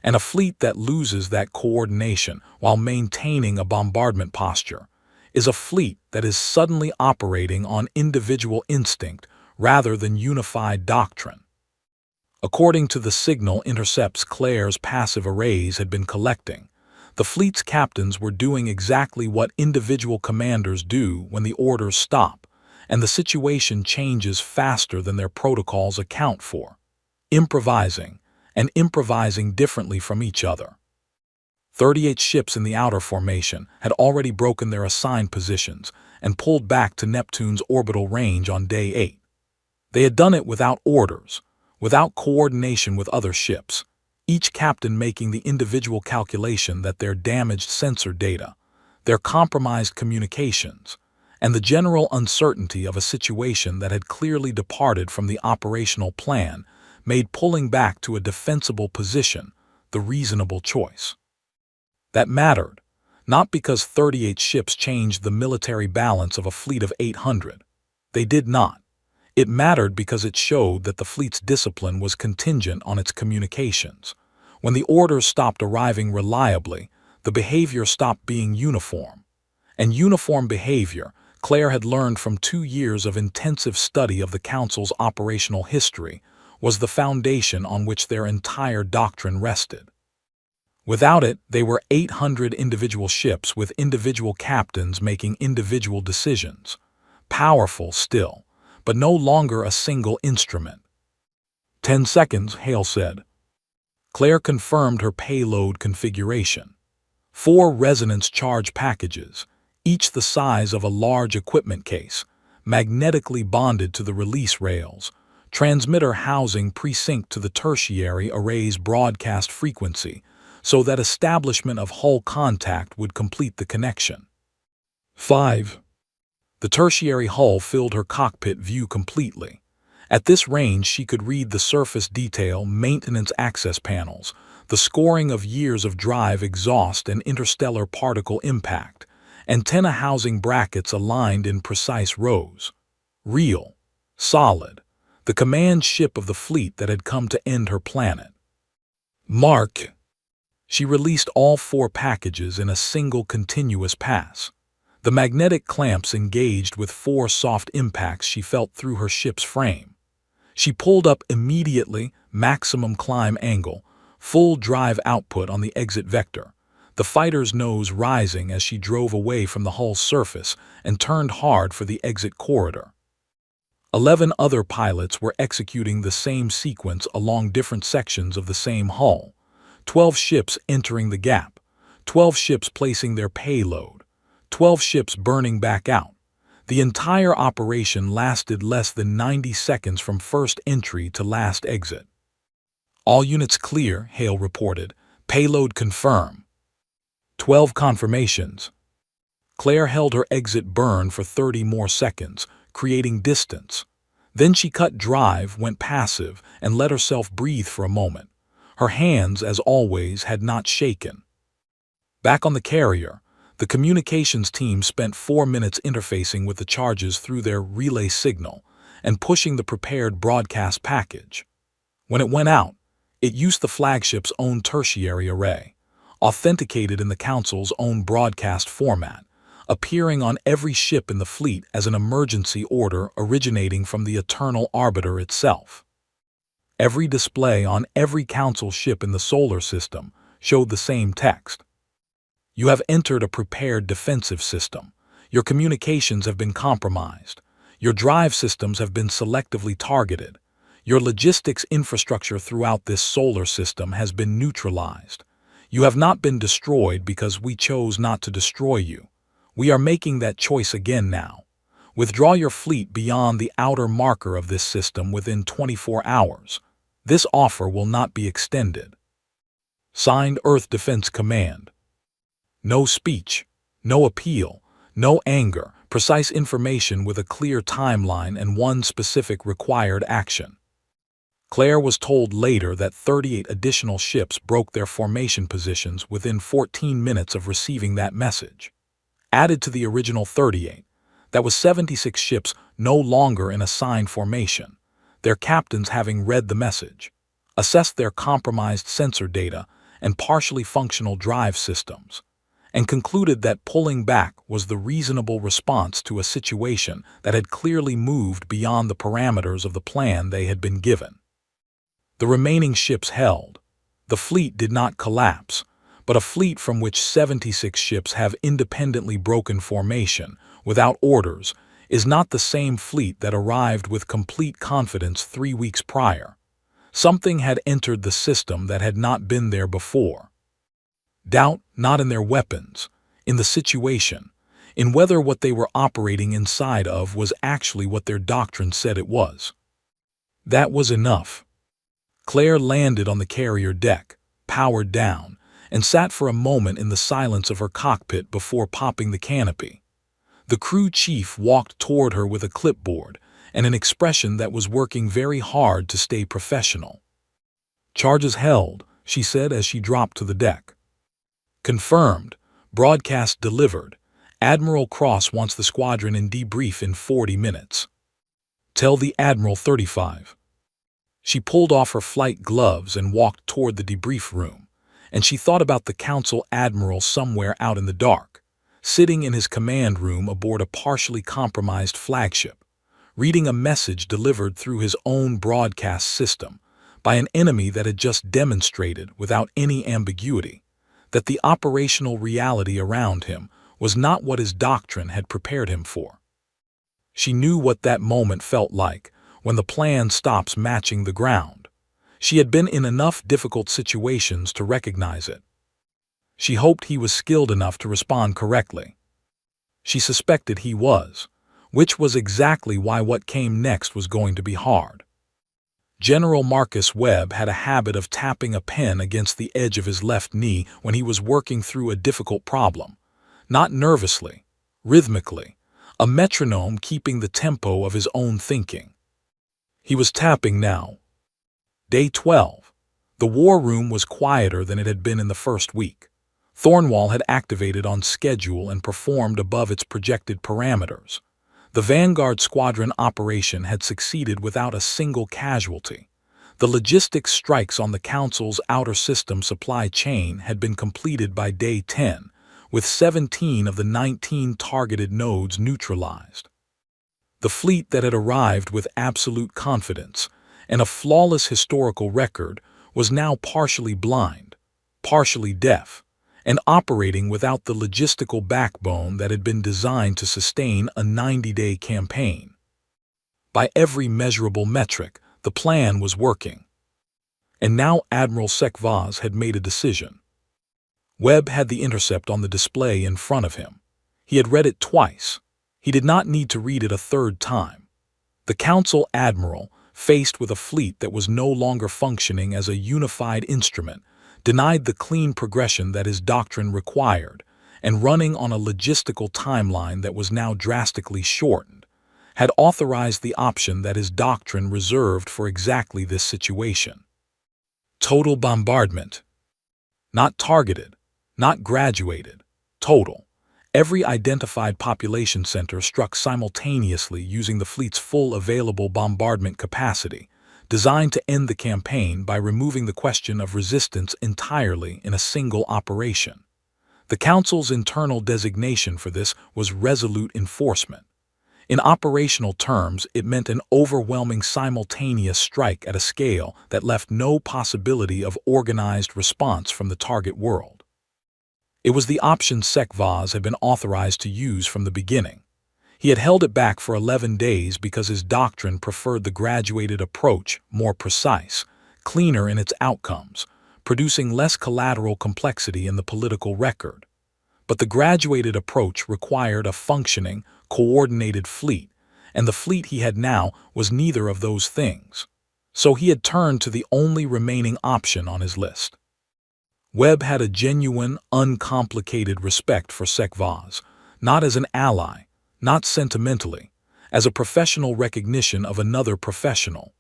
and a fleet that loses that coordination while maintaining a bombardment posture is a fleet that is suddenly operating on individual instinct rather than unified doctrine. According to the signal intercepts Claire's passive arrays had been collecting, the fleet's captains were doing exactly what individual commanders do when the orders stop, and the situation changes faster than their protocols account for, improvising differently from each other. 38 ships in the outer formation had already broken their assigned positions and pulled back to Neptune's orbital range on day 8. They had done it without orders, without coordination with other ships, each captain making the individual calculation that their damaged sensor data, their compromised communications, and the general uncertainty of a situation that had clearly departed from the operational plan made pulling back to a defensible position the reasonable choice. That mattered, not because 38 ships changed the military balance of a fleet of 800. They did not. It mattered because it showed that the fleet's discipline was contingent on its communications. When the orders stopped arriving reliably, the behavior stopped being uniform. And uniform behavior, Claire had learned from 2 years of intensive study of the Council's operational history, was the foundation on which their entire doctrine rested. Without it, they were 800 individual ships with individual captains making individual decisions. Powerful still, but no longer a single instrument. 10 seconds, Hale said. Claire confirmed her payload configuration. 4 resonance charge packages, each the size of a large equipment case, magnetically bonded to the release rails, transmitter housing presynced to the tertiary array's broadcast frequency, so that establishment of hull contact would complete the connection. 5. The tertiary hull filled her cockpit view completely. At this range, she could read the surface detail, maintenance access panels, the scoring of years of drive exhaust and interstellar particle impact, antenna housing brackets aligned in precise rows. Real, solid, the command ship of the fleet that had come to end her planet. Mark. She released all 4 packages in a single continuous pass. The magnetic clamps engaged with 4 soft impacts she felt through her ship's frame. She pulled up immediately, maximum climb angle, full drive output on the exit vector, the fighter's nose rising as she drove away from the hull's surface and turned hard for the exit corridor. 11 other pilots were executing the same sequence along different sections of the same hull. 12 ships entering the gap, 12 ships placing their payload, 12 ships burning back out. The entire operation lasted less than 90 seconds from first entry to last exit. All units clear, Hale reported. Payload confirm. 12 confirmations. Claire held her exit burn for 30 more seconds, creating distance. Then she cut drive, went passive, and let herself breathe for a moment. Her hands, as always, had not shaken. Back on the carrier, the communications team spent 4 minutes interfacing with the charges through their relay signal and pushing the prepared broadcast package. When it went out, it used the flagship's own tertiary array, authenticated in the Council's own broadcast format, appearing on every ship in the fleet as an emergency order originating from the Eternal Arbiter itself. Every display on every Council ship in the solar system showed the same text. You have entered a prepared defensive system. Your communications have been compromised. Your drive systems have been selectively targeted. Your logistics infrastructure throughout this solar system has been neutralized. You have not been destroyed because we chose not to destroy you. We are making that choice again now. Withdraw your fleet beyond the outer marker of this system within 24 hours. This offer will not be extended. Signed, Earth Defense Command. No speech, no appeal, no anger, precise information with a clear timeline and one specific required action. Claire was told later that 38 additional ships broke their formation positions within 14 minutes of receiving that message. Added to the original 38, that was 76 ships no longer in assigned formation, their captains having read the message, assessed their compromised sensor data and partially functional drive systems, and concluded that pulling back was the reasonable response to a situation that had clearly moved beyond the parameters of the plan they had been given. The remaining ships held. The fleet did not collapse, but a fleet from which 76 ships have independently broken formation, without orders, is not the same fleet that arrived with complete confidence 3 weeks prior. Something had entered the system that had not been there before. Doubt not in their weapons, in the situation, in whether what they were operating inside of was actually what their doctrine said it was. That was enough. Claire landed on the carrier deck, powered down, and sat for a moment in the silence of her cockpit before popping the canopy. The crew chief walked toward her with a clipboard and an expression that was working very hard to stay professional. "Charges held," she said as she dropped to the deck. "Confirmed. Broadcast delivered. Admiral Cross wants the squadron in debrief in 40 minutes. Tell the Admiral 35. She pulled off her flight gloves and walked toward the debrief room, and she thought about the Council Admiral somewhere out in the dark, sitting in his command room aboard a partially compromised flagship, reading a message delivered through his own broadcast system by an enemy that had just demonstrated, without any ambiguity, that the operational reality around him was not what his doctrine had prepared him for. She knew what that moment felt like when the plan stops matching the ground. She had been in enough difficult situations to recognize it. She hoped he was skilled enough to respond correctly. She suspected he was, which was exactly why what came next was going to be hard. General Marcus Webb had a habit of tapping a pen against the edge of his left knee when he was working through a difficult problem, not nervously, rhythmically, a metronome keeping the tempo of his own thinking. He was tapping now. Day 12. The war room was quieter than it had been in the first week. Thornwall had activated on schedule and performed above its projected parameters. The Vanguard Squadron operation had succeeded without a single casualty. The logistics strikes on the Council's outer system supply chain had been completed by day 10, with 17 of the 19 targeted nodes neutralized. The fleet that had arrived with absolute confidence and a flawless historical record was now partially blind, partially deaf, and operating without the logistical backbone that had been designed to sustain a 90-day campaign. By every measurable metric, the plan was working. And now Admiral Sekvaz had made a decision. Webb had the intercept on the display in front of him. He had read it twice. He did not need to read it a third time. The Council Admiral, faced with a fleet that was no longer functioning as a unified instrument, denied the clean progression that his doctrine required, and running on a logistical timeline that was now drastically shortened, had authorized the option that his doctrine reserved for exactly this situation. Total bombardment. Not targeted, not graduated, total. Every identified population center struck simultaneously using the fleet's full available bombardment capacity, designed to end the campaign by removing the question of resistance entirely in a single operation. The Council's internal designation for this was resolute enforcement. In operational terms, it meant an overwhelming simultaneous strike at a scale that left no possibility of organized response from the target world. It was the option Sekvaz had been authorized to use from the beginning. He had held it back for 11 days because his doctrine preferred the graduated approach, more precise, cleaner in its outcomes, producing less collateral complexity in the political record. But the graduated approach required a functioning, coordinated fleet, and the fleet he had now was neither of those things. So he had turned to the only remaining option on his list. Webb had a genuine, uncomplicated respect for Sekvaz, not as an ally, not sentimentally, as a professional recognition of another professional.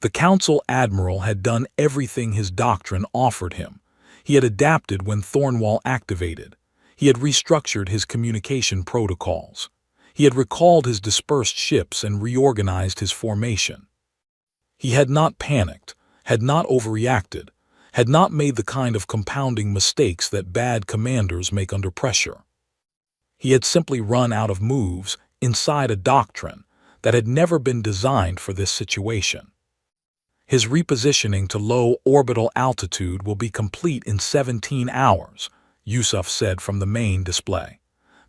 The Council Admiral had done everything his doctrine offered him. He had adapted when Thornwall activated. He had restructured his communication protocols. He had recalled his dispersed ships and reorganized his formation. He had not panicked, had not overreacted, had not made the kind of compounding mistakes that bad commanders make under pressure. He had simply run out of moves inside a doctrine that had never been designed for this situation. His repositioning to low orbital altitude will be complete in 17 hours, Yusuf said from the main display,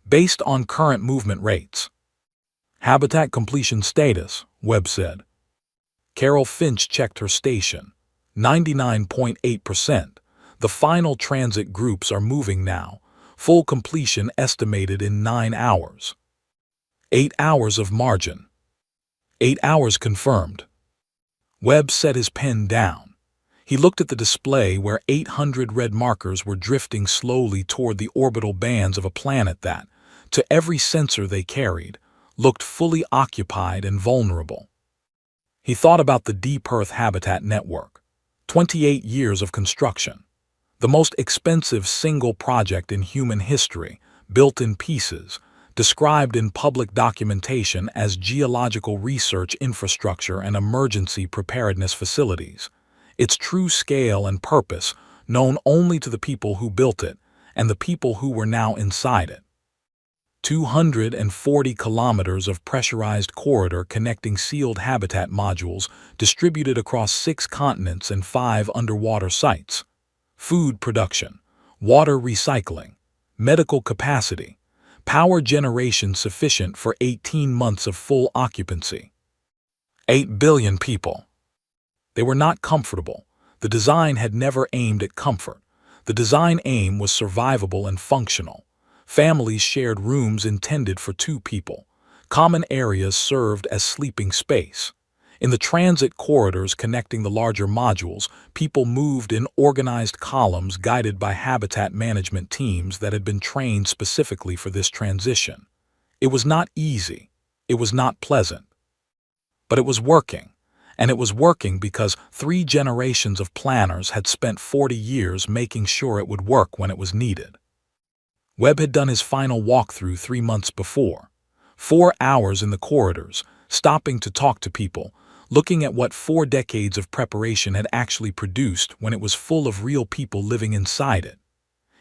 based on current movement rates. Habitat completion status, Webb said. Carol Finch checked her station. 99.8%. The final transit groups are moving now. Full completion estimated in 9 hours. 8 hours of margin. 8 hours confirmed. Webb set his pen down. He looked at the display where 800 red markers were drifting slowly toward the orbital bands of a planet that, to every sensor they carried, looked fully occupied and vulnerable. He thought about the Deep Earth Habitat Network. 28 years of construction. The most expensive single project in human history, built in pieces, described in public documentation as geological research infrastructure and emergency preparedness facilities. Its true scale and purpose known only to the people who built it and the people who were now inside it. 240 kilometers of pressurized corridor connecting sealed habitat modules distributed across 6 continents and 5 underwater sites. Food production, water recycling, medical capacity, power generation sufficient for 18 months of full occupancy. 8 billion people. They were not comfortable. The design had never aimed at comfort. The design aim was survivable and functional. Families shared rooms intended for 2 people. Common areas served as sleeping space. In the transit corridors connecting the larger modules, people moved in organized columns guided by habitat management teams that had been trained specifically for this transition. It was not easy. It was not pleasant. But it was working. And it was working because 3 generations of planners had spent 40 years making sure it would work when it was needed. Webb had done his final walkthrough 3 months before. 4 hours in the corridors, stopping to talk to people, looking at what 4 decades of preparation had actually produced when it was full of real people living inside it.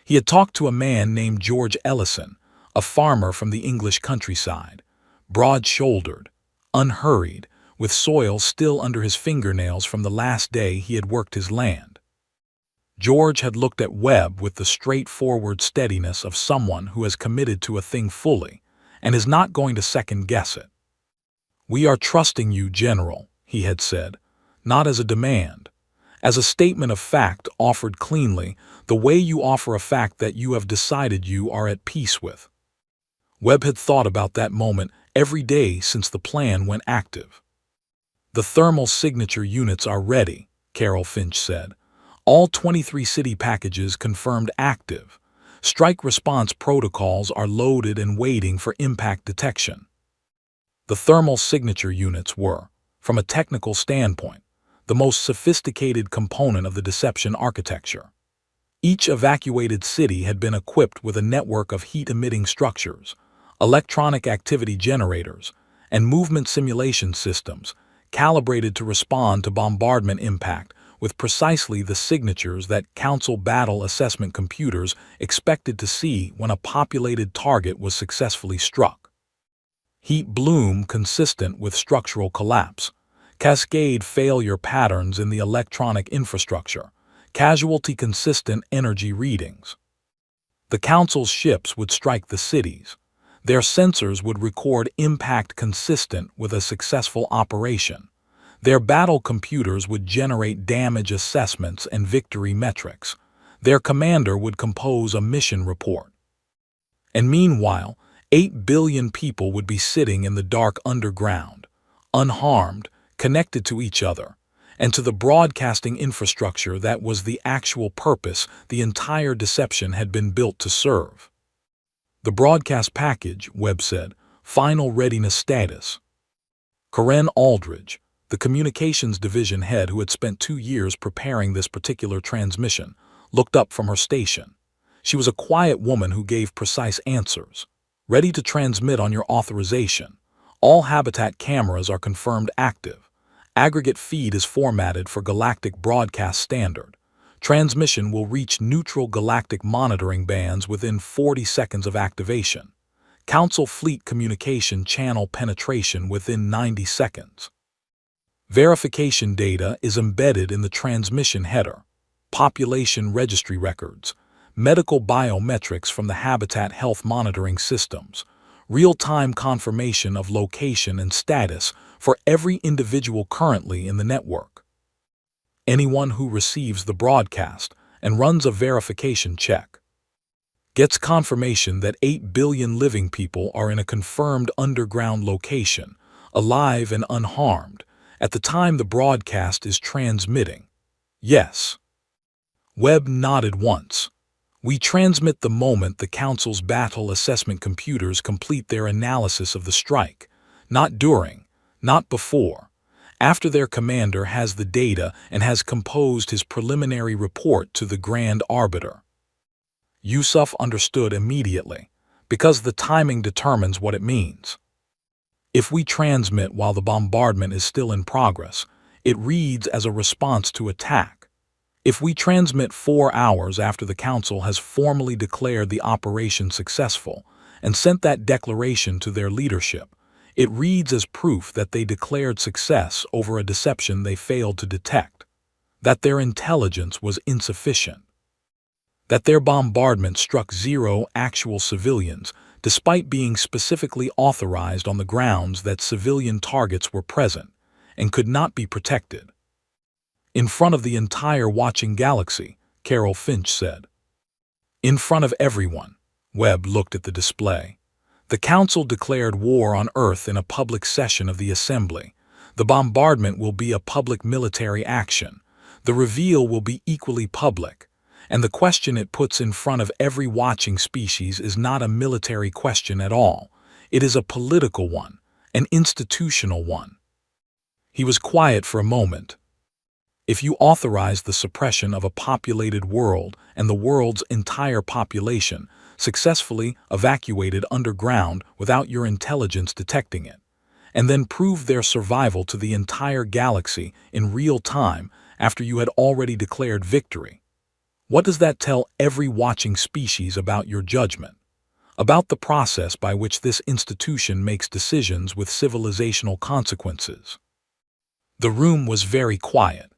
He had talked to a man named George Ellison, a farmer from the English countryside, broad-shouldered, unhurried, with soil still under his fingernails from the last day he had worked his land. George had looked at Webb with the straightforward steadiness of someone who has committed to a thing fully and is not going to second-guess it. "We are trusting you, General," he had said, not as a demand, as a statement of fact offered cleanly, the way you offer a fact that you have decided you are at peace with. Webb had thought about that moment every day since the plan went active. "The thermal signature units are ready," Carol Finch said. "All 23 city packages confirmed active. Strike response protocols are loaded and waiting for impact detection." The thermal signature units were, from a technical standpoint, the most sophisticated component of the deception architecture. Each evacuated city had been equipped with a network of heat-emitting structures, electronic activity generators, and movement simulation systems calibrated to respond to bombardment impact with precisely the signatures that Council battle assessment computers expected to see when a populated target was successfully struck. Heat bloom consistent with structural collapse, cascade failure patterns in the electronic infrastructure, casualty-consistent energy readings. The Council's ships would strike the cities. Their sensors would record impact consistent with a successful operation. Their battle computers would generate damage assessments and victory metrics. Their commander would compose a mission report. And meanwhile, 8 billion people would be sitting in the dark underground, unharmed, connected to each other, and to the broadcasting infrastructure that was the actual purpose the entire deception had been built to serve. "The broadcast package," Webb said, "final readiness status." Karen Aldridge, the communications division head who had spent 2 years preparing this particular transmission, looked up from her station. She was a quiet woman who gave precise answers. "Ready to transmit on your authorization. All habitat cameras are confirmed active. Aggregate feed is formatted for Galactic broadcast standard. Transmission will reach neutral galactic monitoring bands within 40 seconds of activation. Council fleet communication channel penetration within 90 seconds. Verification data is embedded in the transmission header. Population registry records, medical biometrics from the habitat health monitoring systems, real-time confirmation of location and status for every individual currently in the network. Anyone who receives the broadcast and runs a verification check gets confirmation that 8 billion living people are in a confirmed underground location, alive and unharmed, at the time the broadcast is transmitting. Yes. Webb nodded once. We transmit the moment the Council's battle assessment computers complete their analysis of the strike, not during, not before, after their commander has the data and has composed his preliminary report to the Grand Arbiter. Yusuf understood immediately, because the timing determines what it means. If we transmit while the bombardment is still in progress, it reads as a response to attack. If we transmit 4 hours after the Council has formally declared the operation successful and sent that declaration to their leadership, it reads as proof that they declared success over a deception they failed to detect, that their intelligence was insufficient, that their bombardment struck 0 actual civilians despite being specifically authorized on the grounds that civilian targets were present and could not be protected. In front of the entire watching galaxy, Carol Finch said. In front of everyone, Webb looked at the display. The Council declared war on Earth in a public session of the Assembly. The bombardment will be a public military action. The reveal will be equally public. And the question it puts in front of every watching species is not a military question at all. It is a political one, an institutional one. He was quiet for a moment. If you authorize the suppression of a populated world and the world's entire population successfully evacuated underground without your intelligence detecting it, and then prove their survival to the entire galaxy in real time after you had already declared victory, what does that tell every watching species about your judgment, about the process by which this institution makes decisions with civilizational consequences? The room was very quiet.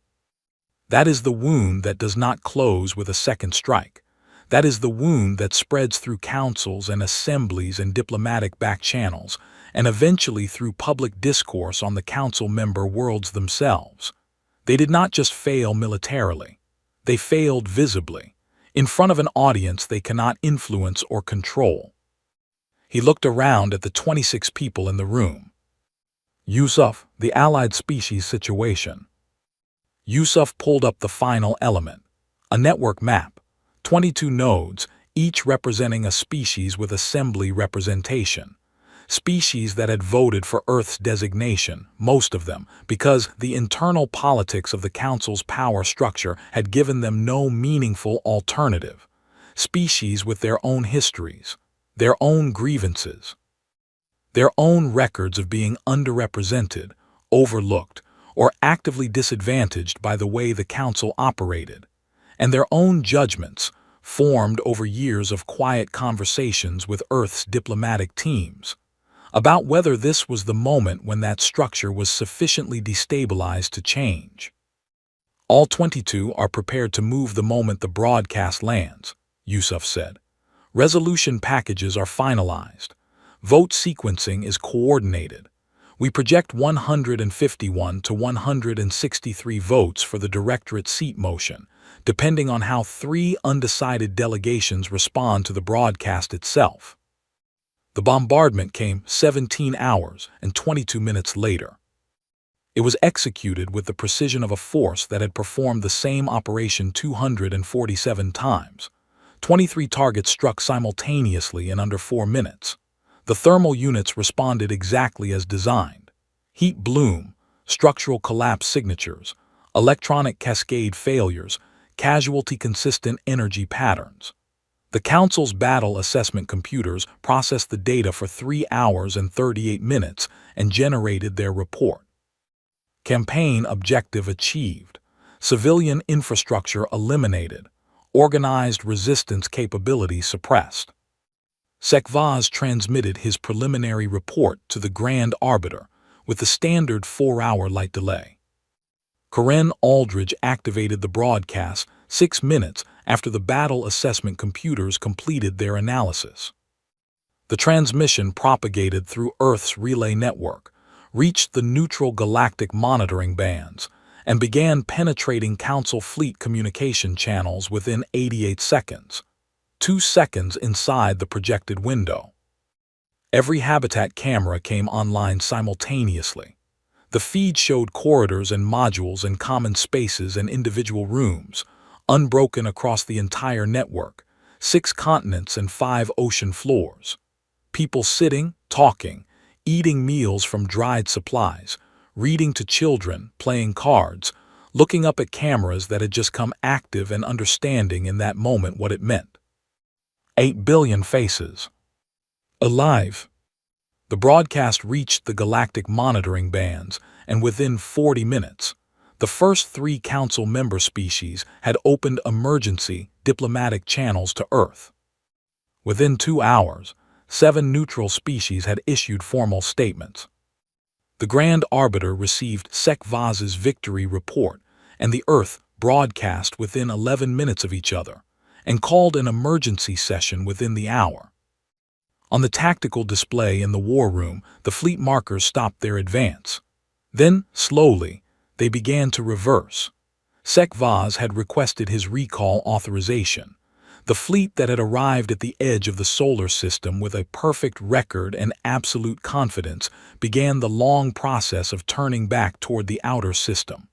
That is the wound that does not close with a second strike. That is the wound that spreads through councils and assemblies and diplomatic back channels, and eventually through public discourse on the council member worlds themselves. They did not just fail militarily. They failed visibly, in front of an audience they cannot influence or control. He looked around at the 26 people in the room. Yusuf, the allied species situation. Yusuf pulled up the final element, a network map, 22 nodes, each representing a species with assembly representation. Species that had voted for Earth's designation, most of them, because the internal politics of the Council's power structure had given them no meaningful alternative. Species with their own histories, their own grievances, their own records of being underrepresented, overlooked, or actively disadvantaged by the way the Council operated, and their own judgments, formed over years of quiet conversations with Earth's diplomatic teams, about whether this was the moment when that structure was sufficiently destabilized to change. All 22 are prepared to move the moment the broadcast lands, Yusuf said. Resolution packages are finalized. Vote sequencing is coordinated. We project 151 to 163 votes for the directorate seat motion, depending on how 3 undecided delegations respond to the broadcast itself. The bombardment came 17 hours and 22 minutes later. It was executed with the precision of a force that had performed the same operation 247 times. 23 targets struck simultaneously in under 4 minutes. The thermal units responded exactly as designed. Heat bloom, structural collapse signatures, electronic cascade failures, casualty-consistent energy patterns. The Council's battle assessment computers processed the data for 3 hours and 38 minutes and generated their report. Campaign objective achieved. Civilian infrastructure eliminated. Organized resistance capability suppressed. Sekvaz transmitted his preliminary report to the Grand Arbiter with the standard 4-hour light delay. Karen Aldridge activated the broadcast 6 minutes after the battle assessment computers completed their analysis. The transmission propagated through Earth's relay network, reached the neutral galactic monitoring bands, and began penetrating Council fleet communication channels within 88 seconds, 2 seconds inside the projected window. Every habitat camera came online simultaneously. The feed showed corridors and modules and common spaces and individual rooms, unbroken across the entire network, 6 continents and 5 ocean floors. People sitting, talking, eating meals from dried supplies, reading to children, playing cards, looking up at cameras that had just come active and understanding in that moment what it meant. 8 billion faces. Alive. The broadcast reached the galactic monitoring bands, and within 40 minutes, the first 3 Council member species had opened emergency diplomatic channels to Earth. Within 2 hours, 7 neutral species had issued formal statements. The Grand Arbiter received SecVaz's victory report, and the Earth broadcast within 11 minutes of each other, and called an emergency session within the hour. On the tactical display in the war room, the fleet markers stopped their advance. Then, slowly, they began to reverse. SecVaz had requested his recall authorization. The fleet that had arrived at the edge of the solar system with a perfect record and absolute confidence began the long process of turning back toward the outer system.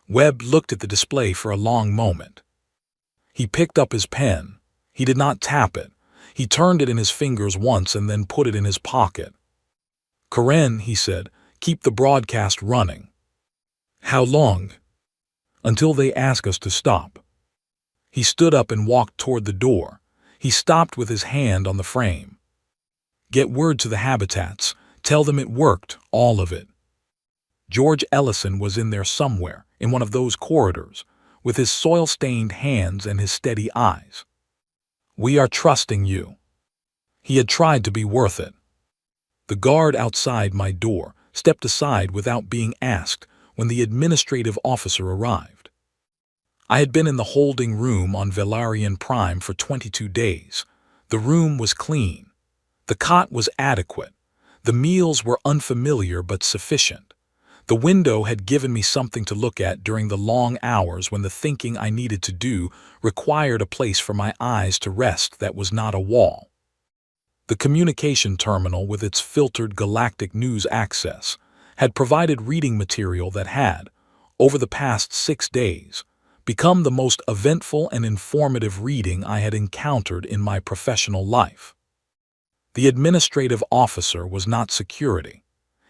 Webb looked at the display for a long moment. He picked up his pen. He did not tap it. He turned it in his fingers once and then put it in his pocket. "Karen," he said, "keep the broadcast running." "How long?" "Until they ask us to stop." He stood up and walked toward the door. He stopped with his hand on the frame. "Get word to the habitats. Tell them it worked, all of it." George Ellison was in there somewhere, in one of those corridors, with his soil-stained hands and his steady eyes. "We are trusting you." He had tried to be worth it. The guard outside my door stepped aside without being asked when the administrative officer arrived. I had been in the holding room on Valarian Prime for 22 days. The room was clean. The cot was adequate. The meals were unfamiliar but sufficient. The window had given me something to look at during the long hours when the thinking I needed to do required a place for my eyes to rest that was not a wall. The communication terminal with its filtered galactic news access had provided reading material that had, over the past 6 days, become the most eventful and informative reading I had encountered in my professional life. The administrative officer was not security.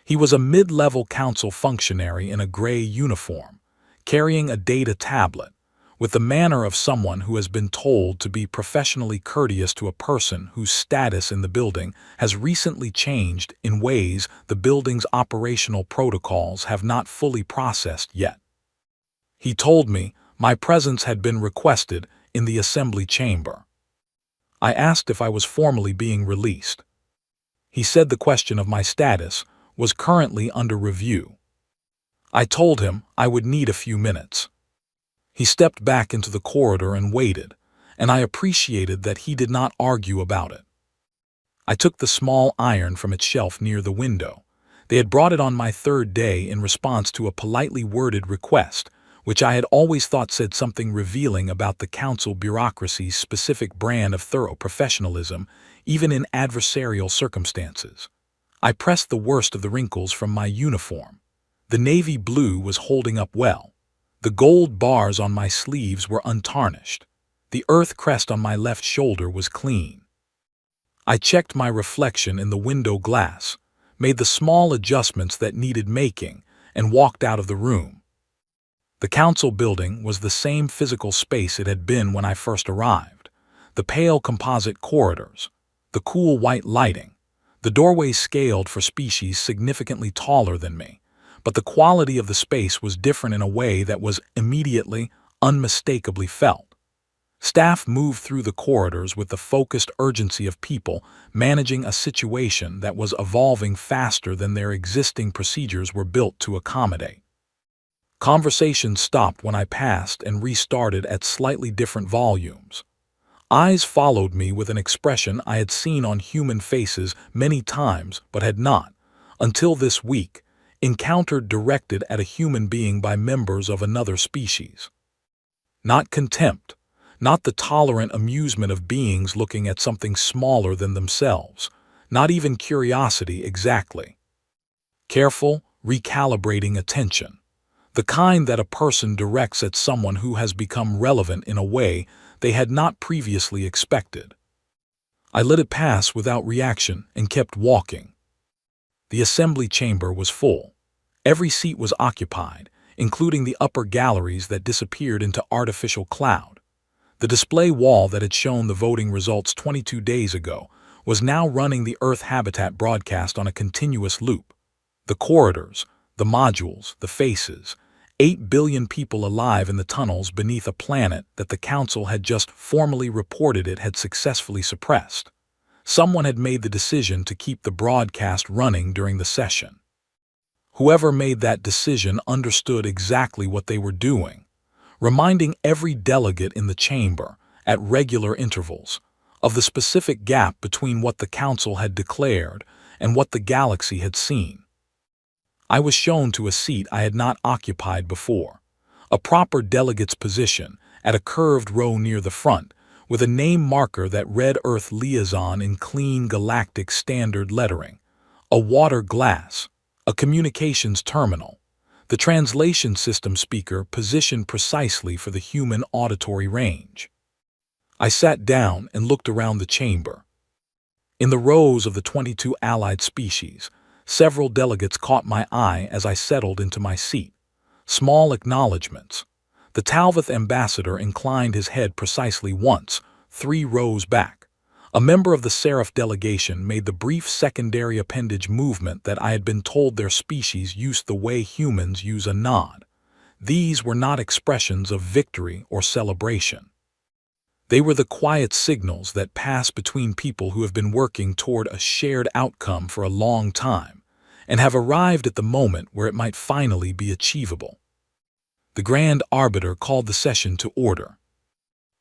He was a mid-level council functionary in a gray uniform, carrying a data tablet, with the manner of someone who has been told to be professionally courteous to a person whose status in the building has recently changed in ways the building's operational protocols have not fully processed yet. He told me my presence had been requested in the assembly chamber. I asked if I was formally being released. He said the question of my status was currently under review. I told him I would need a few minutes. He stepped back into the corridor and waited, and I appreciated that he did not argue about it. I took the small iron from its shelf near the window. They had brought it on my 3rd day in response to a politely worded request, which I had always thought said something revealing about the council bureaucracy's specific brand of thorough professionalism, even in adversarial circumstances. I pressed the worst of the wrinkles from my uniform. The navy blue was holding up well. The gold bars on my sleeves were untarnished. The earth crest on my left shoulder was clean. I checked my reflection in the window glass, made the small adjustments that needed making, and walked out of the room. The council building was the same physical space it had been when I first arrived. The pale composite corridors, the cool white lighting, the doorways scaled for species significantly taller than me, but the quality of the space was different in a way that was immediately, unmistakably felt. Staff moved through the corridors with the focused urgency of people managing a situation that was evolving faster than their existing procedures were built to accommodate. Conversations stopped when I passed and restarted at slightly different volumes. Eyes followed me with an expression I had seen on human faces many times but had not, until this week, encountered directed at a human being by members of another species. Not contempt, not the tolerant amusement of beings looking at something smaller than themselves, not even curiosity exactly. Careful, recalibrating attention. The kind that a person directs at someone who has become relevant in a way they had not previously expected. I let it pass without reaction and kept walking. The assembly chamber was full. Every seat was occupied, including the upper galleries that disappeared into artificial cloud. The display wall that had shown the voting results 22 days ago was now running the Earth habitat broadcast on a continuous loop. The corridors, the modules, the faces, 8 billion people alive in the tunnels beneath a planet that the Council had just formally reported it had successfully suppressed. Someone had made the decision to keep the broadcast running during the session. Whoever made that decision understood exactly what they were doing, reminding every delegate in the chamber, at regular intervals, of the specific gap between what the Council had declared and what the galaxy had seen. I was shown to a seat I had not occupied before, a proper delegate's position at a curved row near the front, with a name marker that read Earth Liaison in clean Galactic standard lettering, a water glass, a communications terminal, the translation system speaker positioned precisely for the human auditory range. I sat down and looked around the chamber. In the rows of the 22 allied species, several delegates caught my eye as I settled into my seat. Small acknowledgments. The Talvith ambassador inclined his head precisely once, 3 rows back. A member of the Seraph delegation made the brief secondary appendage movement that I had been told their species used the way humans use a nod. These were not expressions of victory or celebration. They were the quiet signals that pass between people who have been working toward a shared outcome for a long time and have arrived at the moment where it might finally be achievable. The Grand Arbiter called the session to order.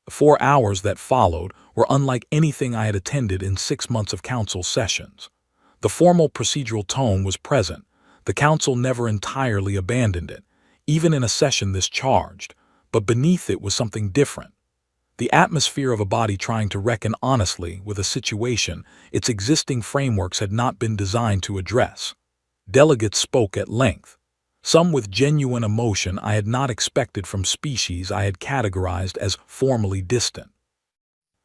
The 4 hours that followed were unlike anything I had attended in 6 months of Council sessions. The formal procedural tone was present. The Council never entirely abandoned it, even in a session this charged, but beneath it was something different. The atmosphere of a body trying to reckon honestly with a situation its existing frameworks had not been designed to address. Delegates spoke at length, some with genuine emotion I had not expected from species I had categorized as formally distant.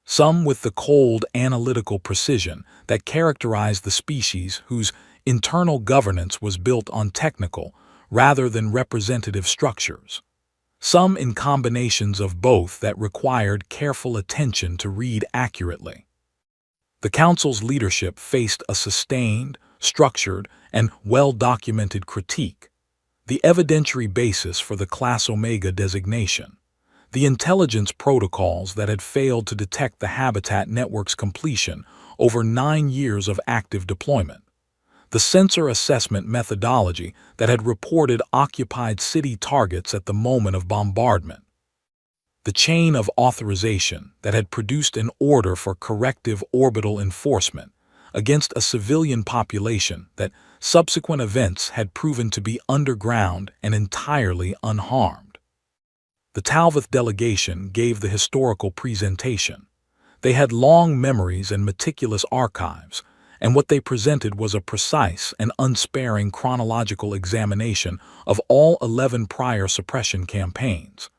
Some with the cold, analytical precision that characterized the species whose internal governance was built on technical rather than representative structures. Some in combinations of both that required careful attention to read accurately. The Council's leadership faced a sustained, structured, and well-documented critique. The evidentiary basis for the Class Omega designation. The intelligence protocols that had failed to detect the habitat network's completion over 9 years of active deployment. The sensor assessment methodology that had reported occupied city targets at the moment of bombardment. The chain of authorization that had produced an order for corrective orbital enforcement against a civilian population that subsequent events had proven to be underground and entirely unharmed. The Talvith delegation gave the historical presentation. They had long memories and meticulous archives, and what they presented was a precise and unsparing chronological examination of all 11 prior suppression campaigns,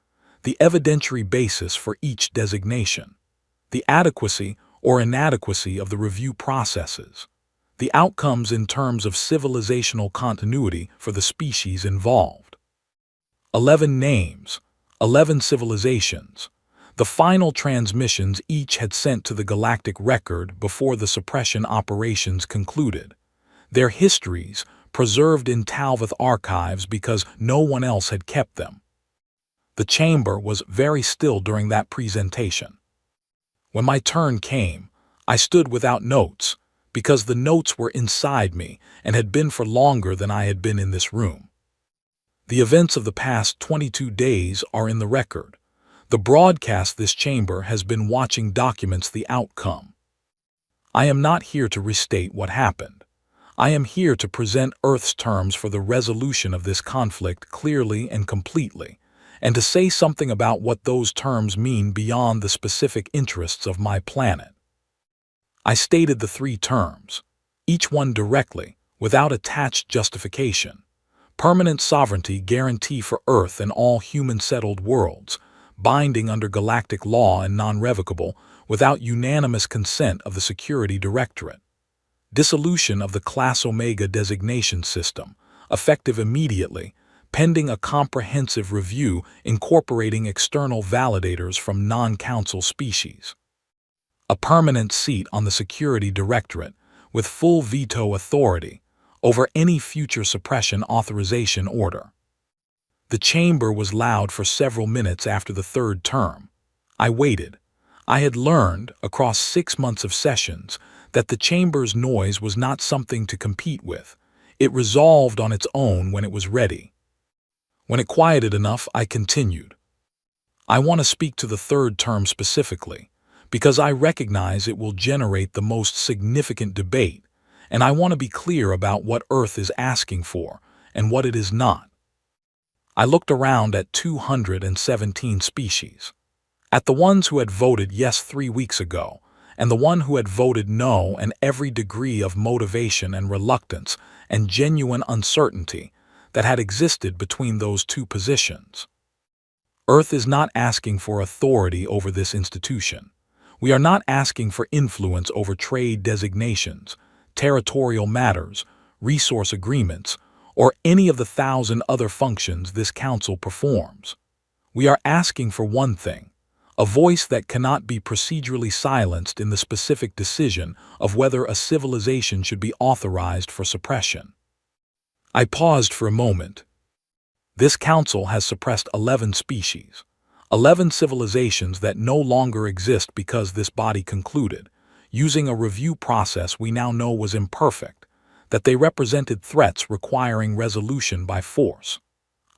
the evidentiary basis for each designation, the adequacy or inadequacy of the review processes, the outcomes in terms of civilizational continuity for the species involved. 11 names, 11 civilizations. The final transmissions each had sent to the Galactic record before the suppression operations concluded. Their histories preserved in Talvith archives because no one else had kept them. The chamber was very still during that presentation. When my turn came, I stood without notes, because the notes were inside me and had been for longer than I had been in this room. The events of the past 22 days are in the record. The broadcast this chamber has been watching documents the outcome. I am not here to restate what happened. I am here to present Earth's terms for the resolution of this conflict clearly and completely, and to say something about what those terms mean beyond the specific interests of my planet. I stated the three terms, each one directly, without attached justification. Permanent sovereignty guarantee for Earth and all human-settled worlds, binding under galactic law and non-revocable, without unanimous consent of the Security Directorate. Dissolution of the Class Omega designation system, effective immediately, pending a comprehensive review incorporating external validators from non-council species. A permanent seat on the Security Directorate, with full veto authority over any future suppression authorization order. The chamber was loud for several minutes after the third term. I waited. I had learned, across 6 months of sessions, that the chamber's noise was not something to compete with. It resolved on its own when it was ready. When it quieted enough, I continued. I want to speak to the third term specifically, because I recognize it will generate the most significant debate, and I want to be clear about what Earth is asking for and what it is not. I looked around at 217 species. At the ones who had voted yes 3 weeks ago, and the one who had voted no, and every degree of motivation and reluctance and genuine uncertainty that had existed between those two positions. Earth is not asking for authority over this institution. We are not asking for influence over trade designations, territorial matters, resource agreements, or any of the 1,000 other functions this council performs. We are asking for one thing, a voice that cannot be procedurally silenced in the specific decision of whether a civilization should be authorized for suppression. I paused for a moment. This council has suppressed 11 species, 11 civilizations that no longer exist because this body concluded, using a review process we now know was imperfect, that they represented threats requiring resolution by force.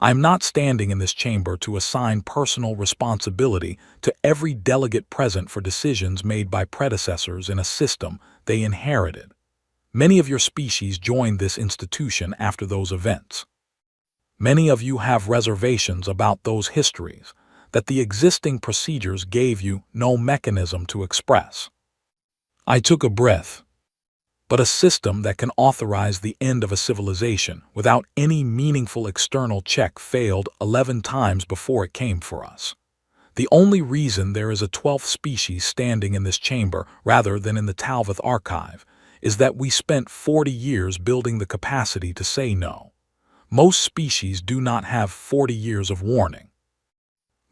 I am not standing in this chamber to assign personal responsibility to every delegate present for decisions made by predecessors in a system they inherited. Many of your species joined this institution after those events. Many of you have reservations about those histories that the existing procedures gave you no mechanism to express. I took a breath. But a system that can authorize the end of a civilization without any meaningful external check failed 11 times before it came for us. The only reason there is a 12th species standing in this chamber rather than in the Talvith archive is that we spent 40 years building the capacity to say no. Most species do not have 40 years of warning.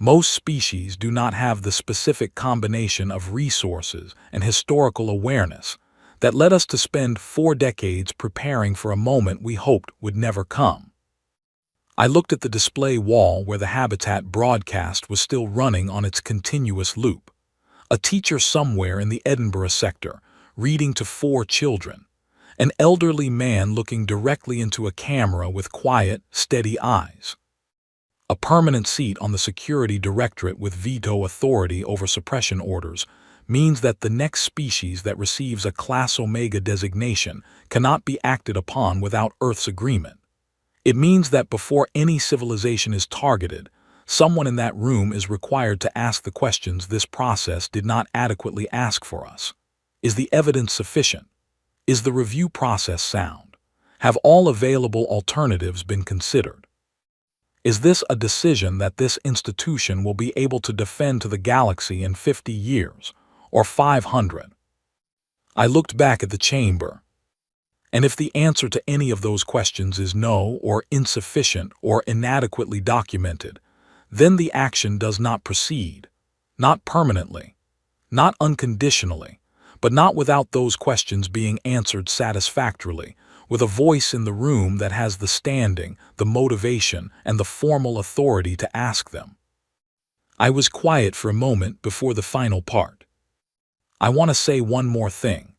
Most species do not have the specific combination of resources and historical awareness that led us to spend 4 decades preparing for a moment we hoped would never come. I looked at the display wall where the habitat broadcast was still running on its continuous loop. A teacher somewhere in the Edinburgh sector, reading to 4 children. An elderly man looking directly into a camera with quiet, steady eyes. A permanent seat on the Security Directorate with veto authority over suppression orders means that the next species that receives a Class Omega designation cannot be acted upon without Earth's agreement. It means that before any civilization is targeted, someone in that room is required to ask the questions this process did not adequately ask for us. Is the evidence sufficient? Is the review process sound? Have all available alternatives been considered? Is this a decision that this institution will be able to defend to the galaxy in 50 years? Or 500. I looked back at the chamber. And if the answer to any of those questions is no, or insufficient, or inadequately documented, then the action does not proceed. Not permanently, not unconditionally, but not without those questions being answered satisfactorily, with a voice in the room that has the standing, the motivation, and the formal authority to ask them. I was quiet for a moment before the final part. I want to say one more thing.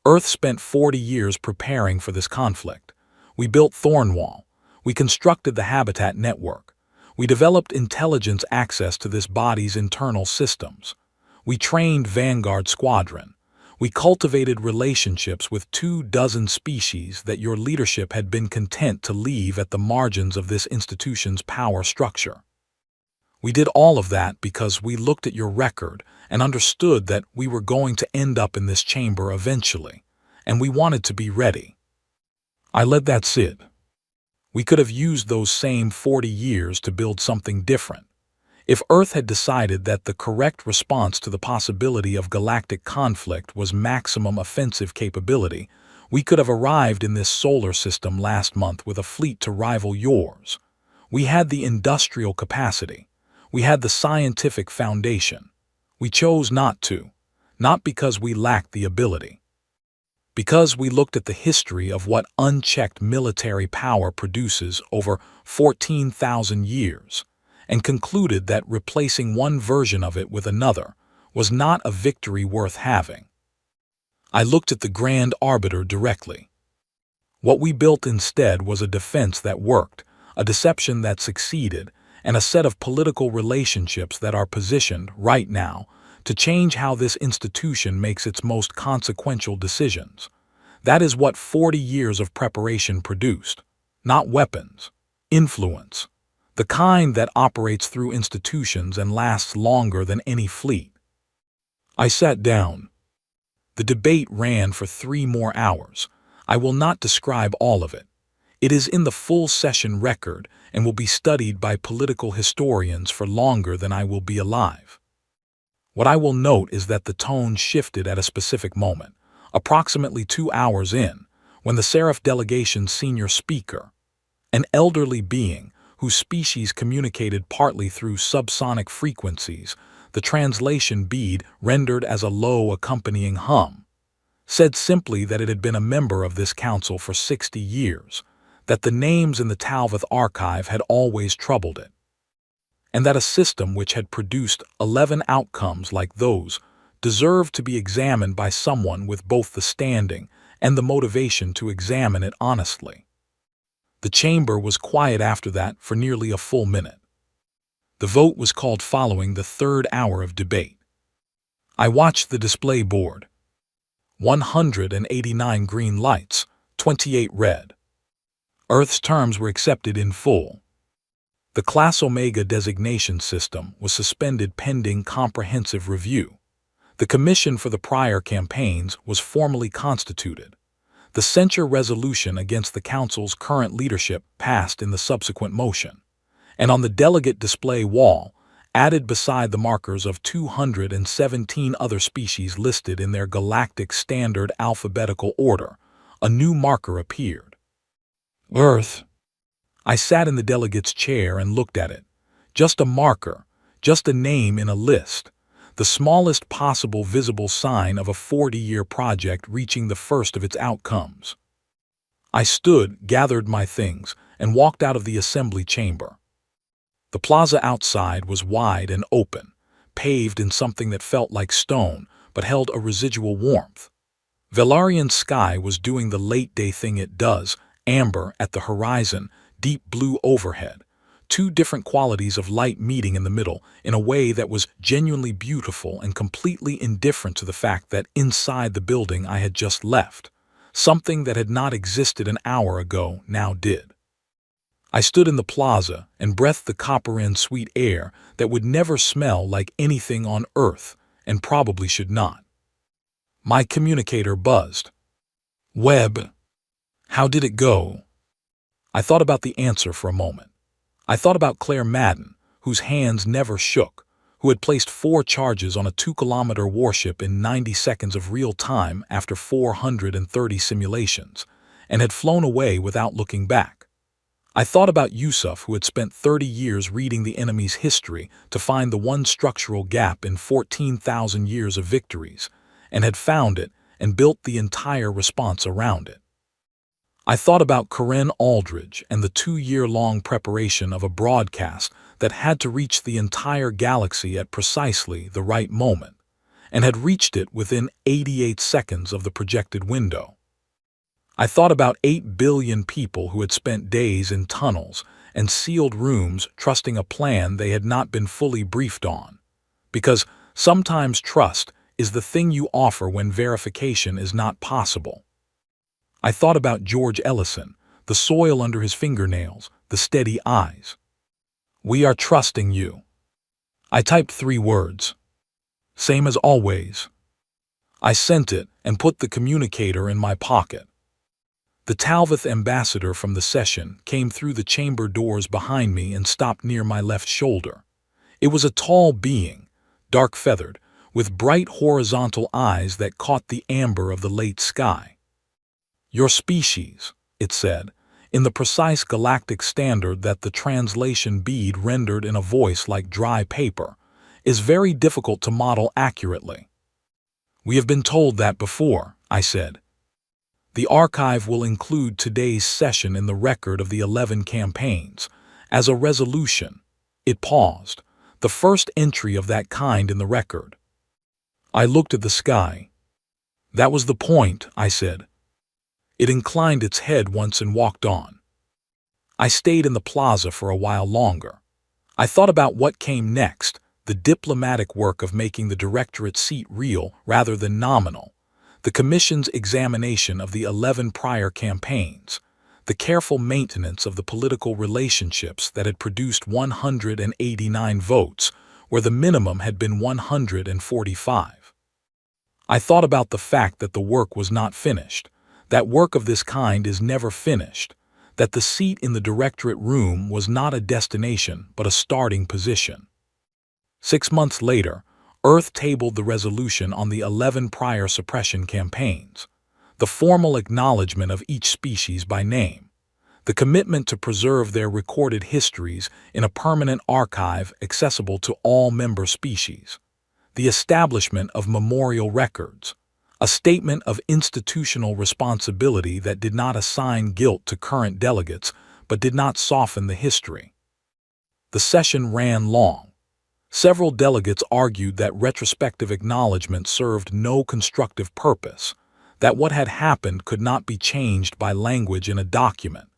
Earth spent 40 years preparing for this conflict. We built Thornwall. We constructed the habitat network. We developed intelligence access to this body's internal systems. We trained Vanguard Squadron. We cultivated relationships with 24 species that your leadership had been content to leave at the margins of this institution's power structure. We did all of that because we looked at your record and understood that we were going to end up in this chamber eventually, and we wanted to be ready. I let that sit. We could have used those same 40 years to build something different. If Earth had decided that the correct response to the possibility of galactic conflict was maximum offensive capability, we could have arrived in this solar system last month with a fleet to rival yours. We had the industrial capacity. We had the scientific foundation. We chose not to, not because we lacked the ability. Because we looked at the history of what unchecked military power produces over 14,000 years, and concluded that replacing one version of it with another was not a victory worth having. I looked at the Grand Arbiter directly. What we built instead was a defense that worked, a deception that succeeded, and a set of political relationships that are positioned, right now, to change how this institution makes its most consequential decisions. That is what 40 years of preparation produced. Not weapons. Influence. The kind that operates through institutions and lasts longer than any fleet. I sat down. The debate ran for 3 more hours. I will not describe all of it. It is in the full session record and will be studied by political historians for longer than I will be alive. What I will note is that the tone shifted at a specific moment, approximately 2 hours in, when the Seraph delegation's senior speaker, an elderly being whose species communicated partly through subsonic frequencies, the translation bead rendered as a low accompanying hum, said simply that it had been a member of this council for 60 years, that the names in the Talvath archive had always troubled it, and that a system which had produced 11 outcomes like those deserved to be examined by someone with both the standing and the motivation to examine it honestly. The chamber was quiet after that for nearly a full minute. The vote was called following the 3rd hour of debate. I watched the display board. 189 green lights, 28 red. Earth's terms were accepted in full. The Class Omega designation system was suspended pending comprehensive review. The commission for the prior campaigns was formally constituted. The censure resolution against the Council's current leadership passed in the subsequent motion. And on the delegate display wall, added beside the markers of 217 other species listed in their galactic standard alphabetical order, a new marker appeared. Earth. I sat in the delegate's chair and looked at it. Just a marker, just a name in a list, the smallest possible visible sign of a 40-year project reaching the first of its outcomes. I stood, gathered my things, and walked out of the assembly chamber. The plaza outside was wide and open, paved in something that felt like stone but held a residual warmth. Valarian's sky was doing the late-day thing it does, amber at the horizon, deep blue overhead, 2 different qualities of light meeting in the middle in a way that was genuinely beautiful and completely indifferent to the fact that inside the building I had just left, something that had not existed an hour ago now did. I stood in the plaza and breathed the copper-end sweet air that would never smell like anything on Earth and probably should not. My communicator buzzed. Webb. How did it go? I thought about the answer for a moment. I thought about Claire Madden, whose hands never shook, who had placed 4 charges on a 2-kilometer warship in 90 seconds of real time after 430 simulations, and had flown away without looking back. I thought about Yusuf, who had spent 30 years reading the enemy's history to find the one structural gap in 14,000 years of victories, and had found it and built the entire response around it. I thought about Corinne Aldridge and the 2-year-long preparation of a broadcast that had to reach the entire galaxy at precisely the right moment, and had reached it within 88 seconds of the projected window. I thought about 8 billion people who had spent days in tunnels and sealed rooms trusting a plan they had not been fully briefed on. Because sometimes trust is the thing you offer when verification is not possible. I thought about George Ellison, the soil under his fingernails, the steady eyes. "We are trusting you." I typed 3 words. "Same as always." I sent it and put the communicator in my pocket. The Talvith ambassador from the session came through the chamber doors behind me and stopped near my left shoulder. It was a tall being, dark-feathered, with bright horizontal eyes that caught the amber of the late sky. "Your species," it said, in the precise galactic standard that the translation bead rendered in a voice like dry paper, "is very difficult to model accurately." "We have been told that before," I said. "The archive will include today's session in the record of the 11 campaigns. As a resolution." It paused, the first entry of that kind in the record. I looked at the sky. "That was the point," I said. It inclined its head once and walked on. I stayed in the plaza for a while longer. I thought about what came next, the diplomatic work of making the directorate seat real rather than nominal, the Commission's examination of the 11 prior campaigns, the careful maintenance of the political relationships that had produced 189 votes, where the minimum had been 145. I thought about the fact that the work was not finished, that work of this kind is never finished, that the seat in the directorate room was not a destination but a starting position. 6 months later, Earth tabled the resolution on the 11 prior suppression campaigns, the formal acknowledgement of each species by name, the commitment to preserve their recorded histories in a permanent archive accessible to all member species, the establishment of memorial records, a statement of institutional responsibility that did not assign guilt to current delegates but did not soften the history. The session ran long. Several delegates argued that retrospective acknowledgement served no constructive purpose, that what had happened could not be changed by language in a document,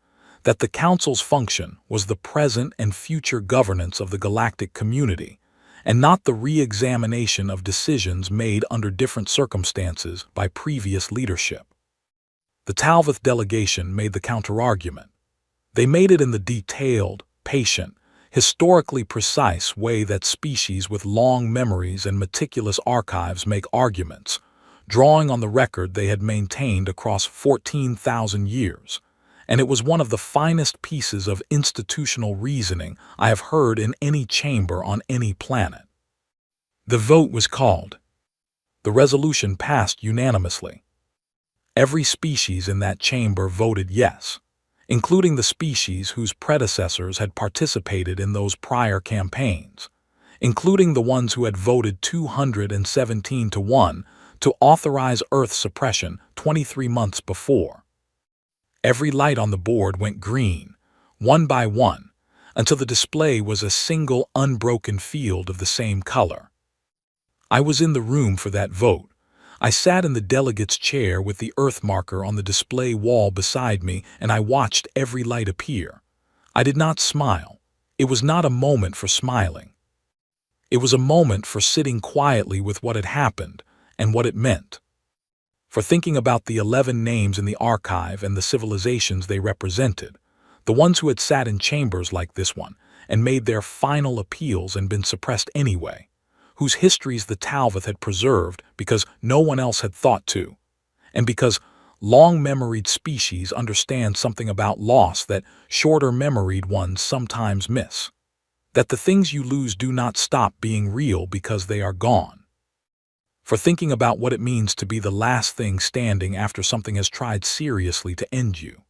that the Council's function was the present and future governance of the galactic community, and not the re-examination of decisions made under different circumstances by previous leadership. The Talvith delegation made the counterargument. They made it in the detailed, patient, historically precise way that species with long memories and meticulous archives make arguments, drawing on the record they had maintained across 14,000 years, and it was one of the finest pieces of institutional reasoning I have heard in any chamber on any planet. The vote was called. The resolution passed unanimously. Every species in that chamber voted yes, including the species whose predecessors had participated in those prior campaigns, including the ones who had voted 217 to 1 to authorize Earth suppression 23 months before. Every light on the board went green, one by one, until the display was a single unbroken field of the same color. I was in the room for that vote. I sat in the delegate's chair with the Earth marker on the display wall beside me, and I watched every light appear. I did not smile. It was not a moment for smiling. It was a moment for sitting quietly with what had happened and what it meant, for thinking about the 11 names in the archive and the civilizations they represented, the ones who had sat in chambers like this one and made their final appeals and been suppressed anyway, whose histories the Talvith had preserved because no one else had thought to, and because long-memoried species understand something about loss that shorter-memoried ones sometimes miss, that the things you lose do not stop being real because they are gone. For thinking about what it means to be the last thing standing after something has tried seriously to end you,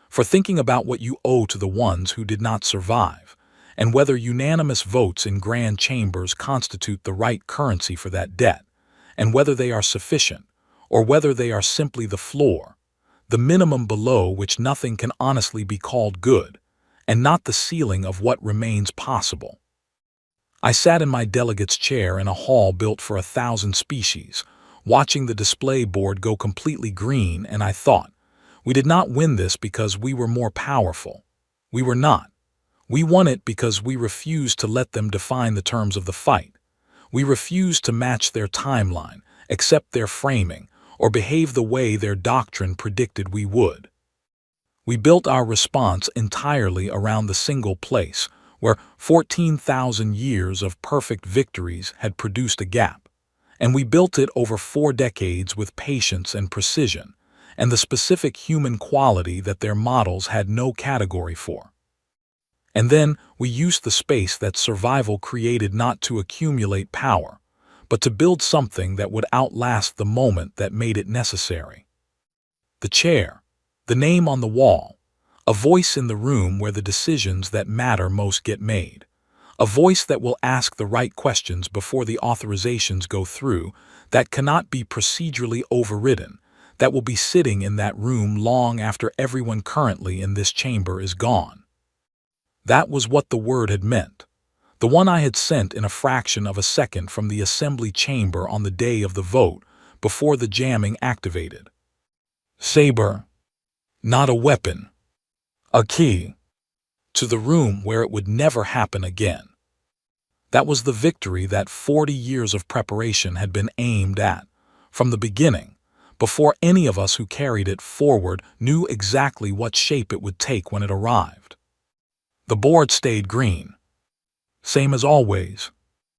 for thinking about what you owe to the ones who did not survive, and whether unanimous votes in grand chambers constitute the right currency for that debt, and whether they are sufficient, or whether they are simply the floor, the minimum below which nothing can honestly be called good, and not the ceiling of what remains possible. I sat in my delegate's chair in a hall built for 1,000 species, watching the display board go completely green, and I thought, we did not win this because we were more powerful. We were not. We won it because we refused to let them define the terms of the fight. We refused to match their timeline, accept their framing, or behave the way their doctrine predicted we would. We built our response entirely around the single place where 14,000 years of perfect victories had produced a gap, and we built it over 4 decades with patience and precision, and the specific human quality that their models had no category for. And then we used the space that survival created not to accumulate power, but to build something that would outlast the moment that made it necessary. The chair, the name on the wall, a voice in the room where the decisions that matter most get made, a voice that will ask the right questions before the authorizations go through, that cannot be procedurally overridden, that will be sitting in that room long after everyone currently in this chamber is gone. That was what the word had meant, the one I had sent in a fraction of a second from the assembly chamber on the day of the vote, before the jamming activated. Saber. Not a weapon. A key. To the room where it would never happen again. That was the victory that 40 years of preparation had been aimed at, from the beginning, before any of us who carried it forward knew exactly what shape it would take when it arrived. The board stayed green. Same as always.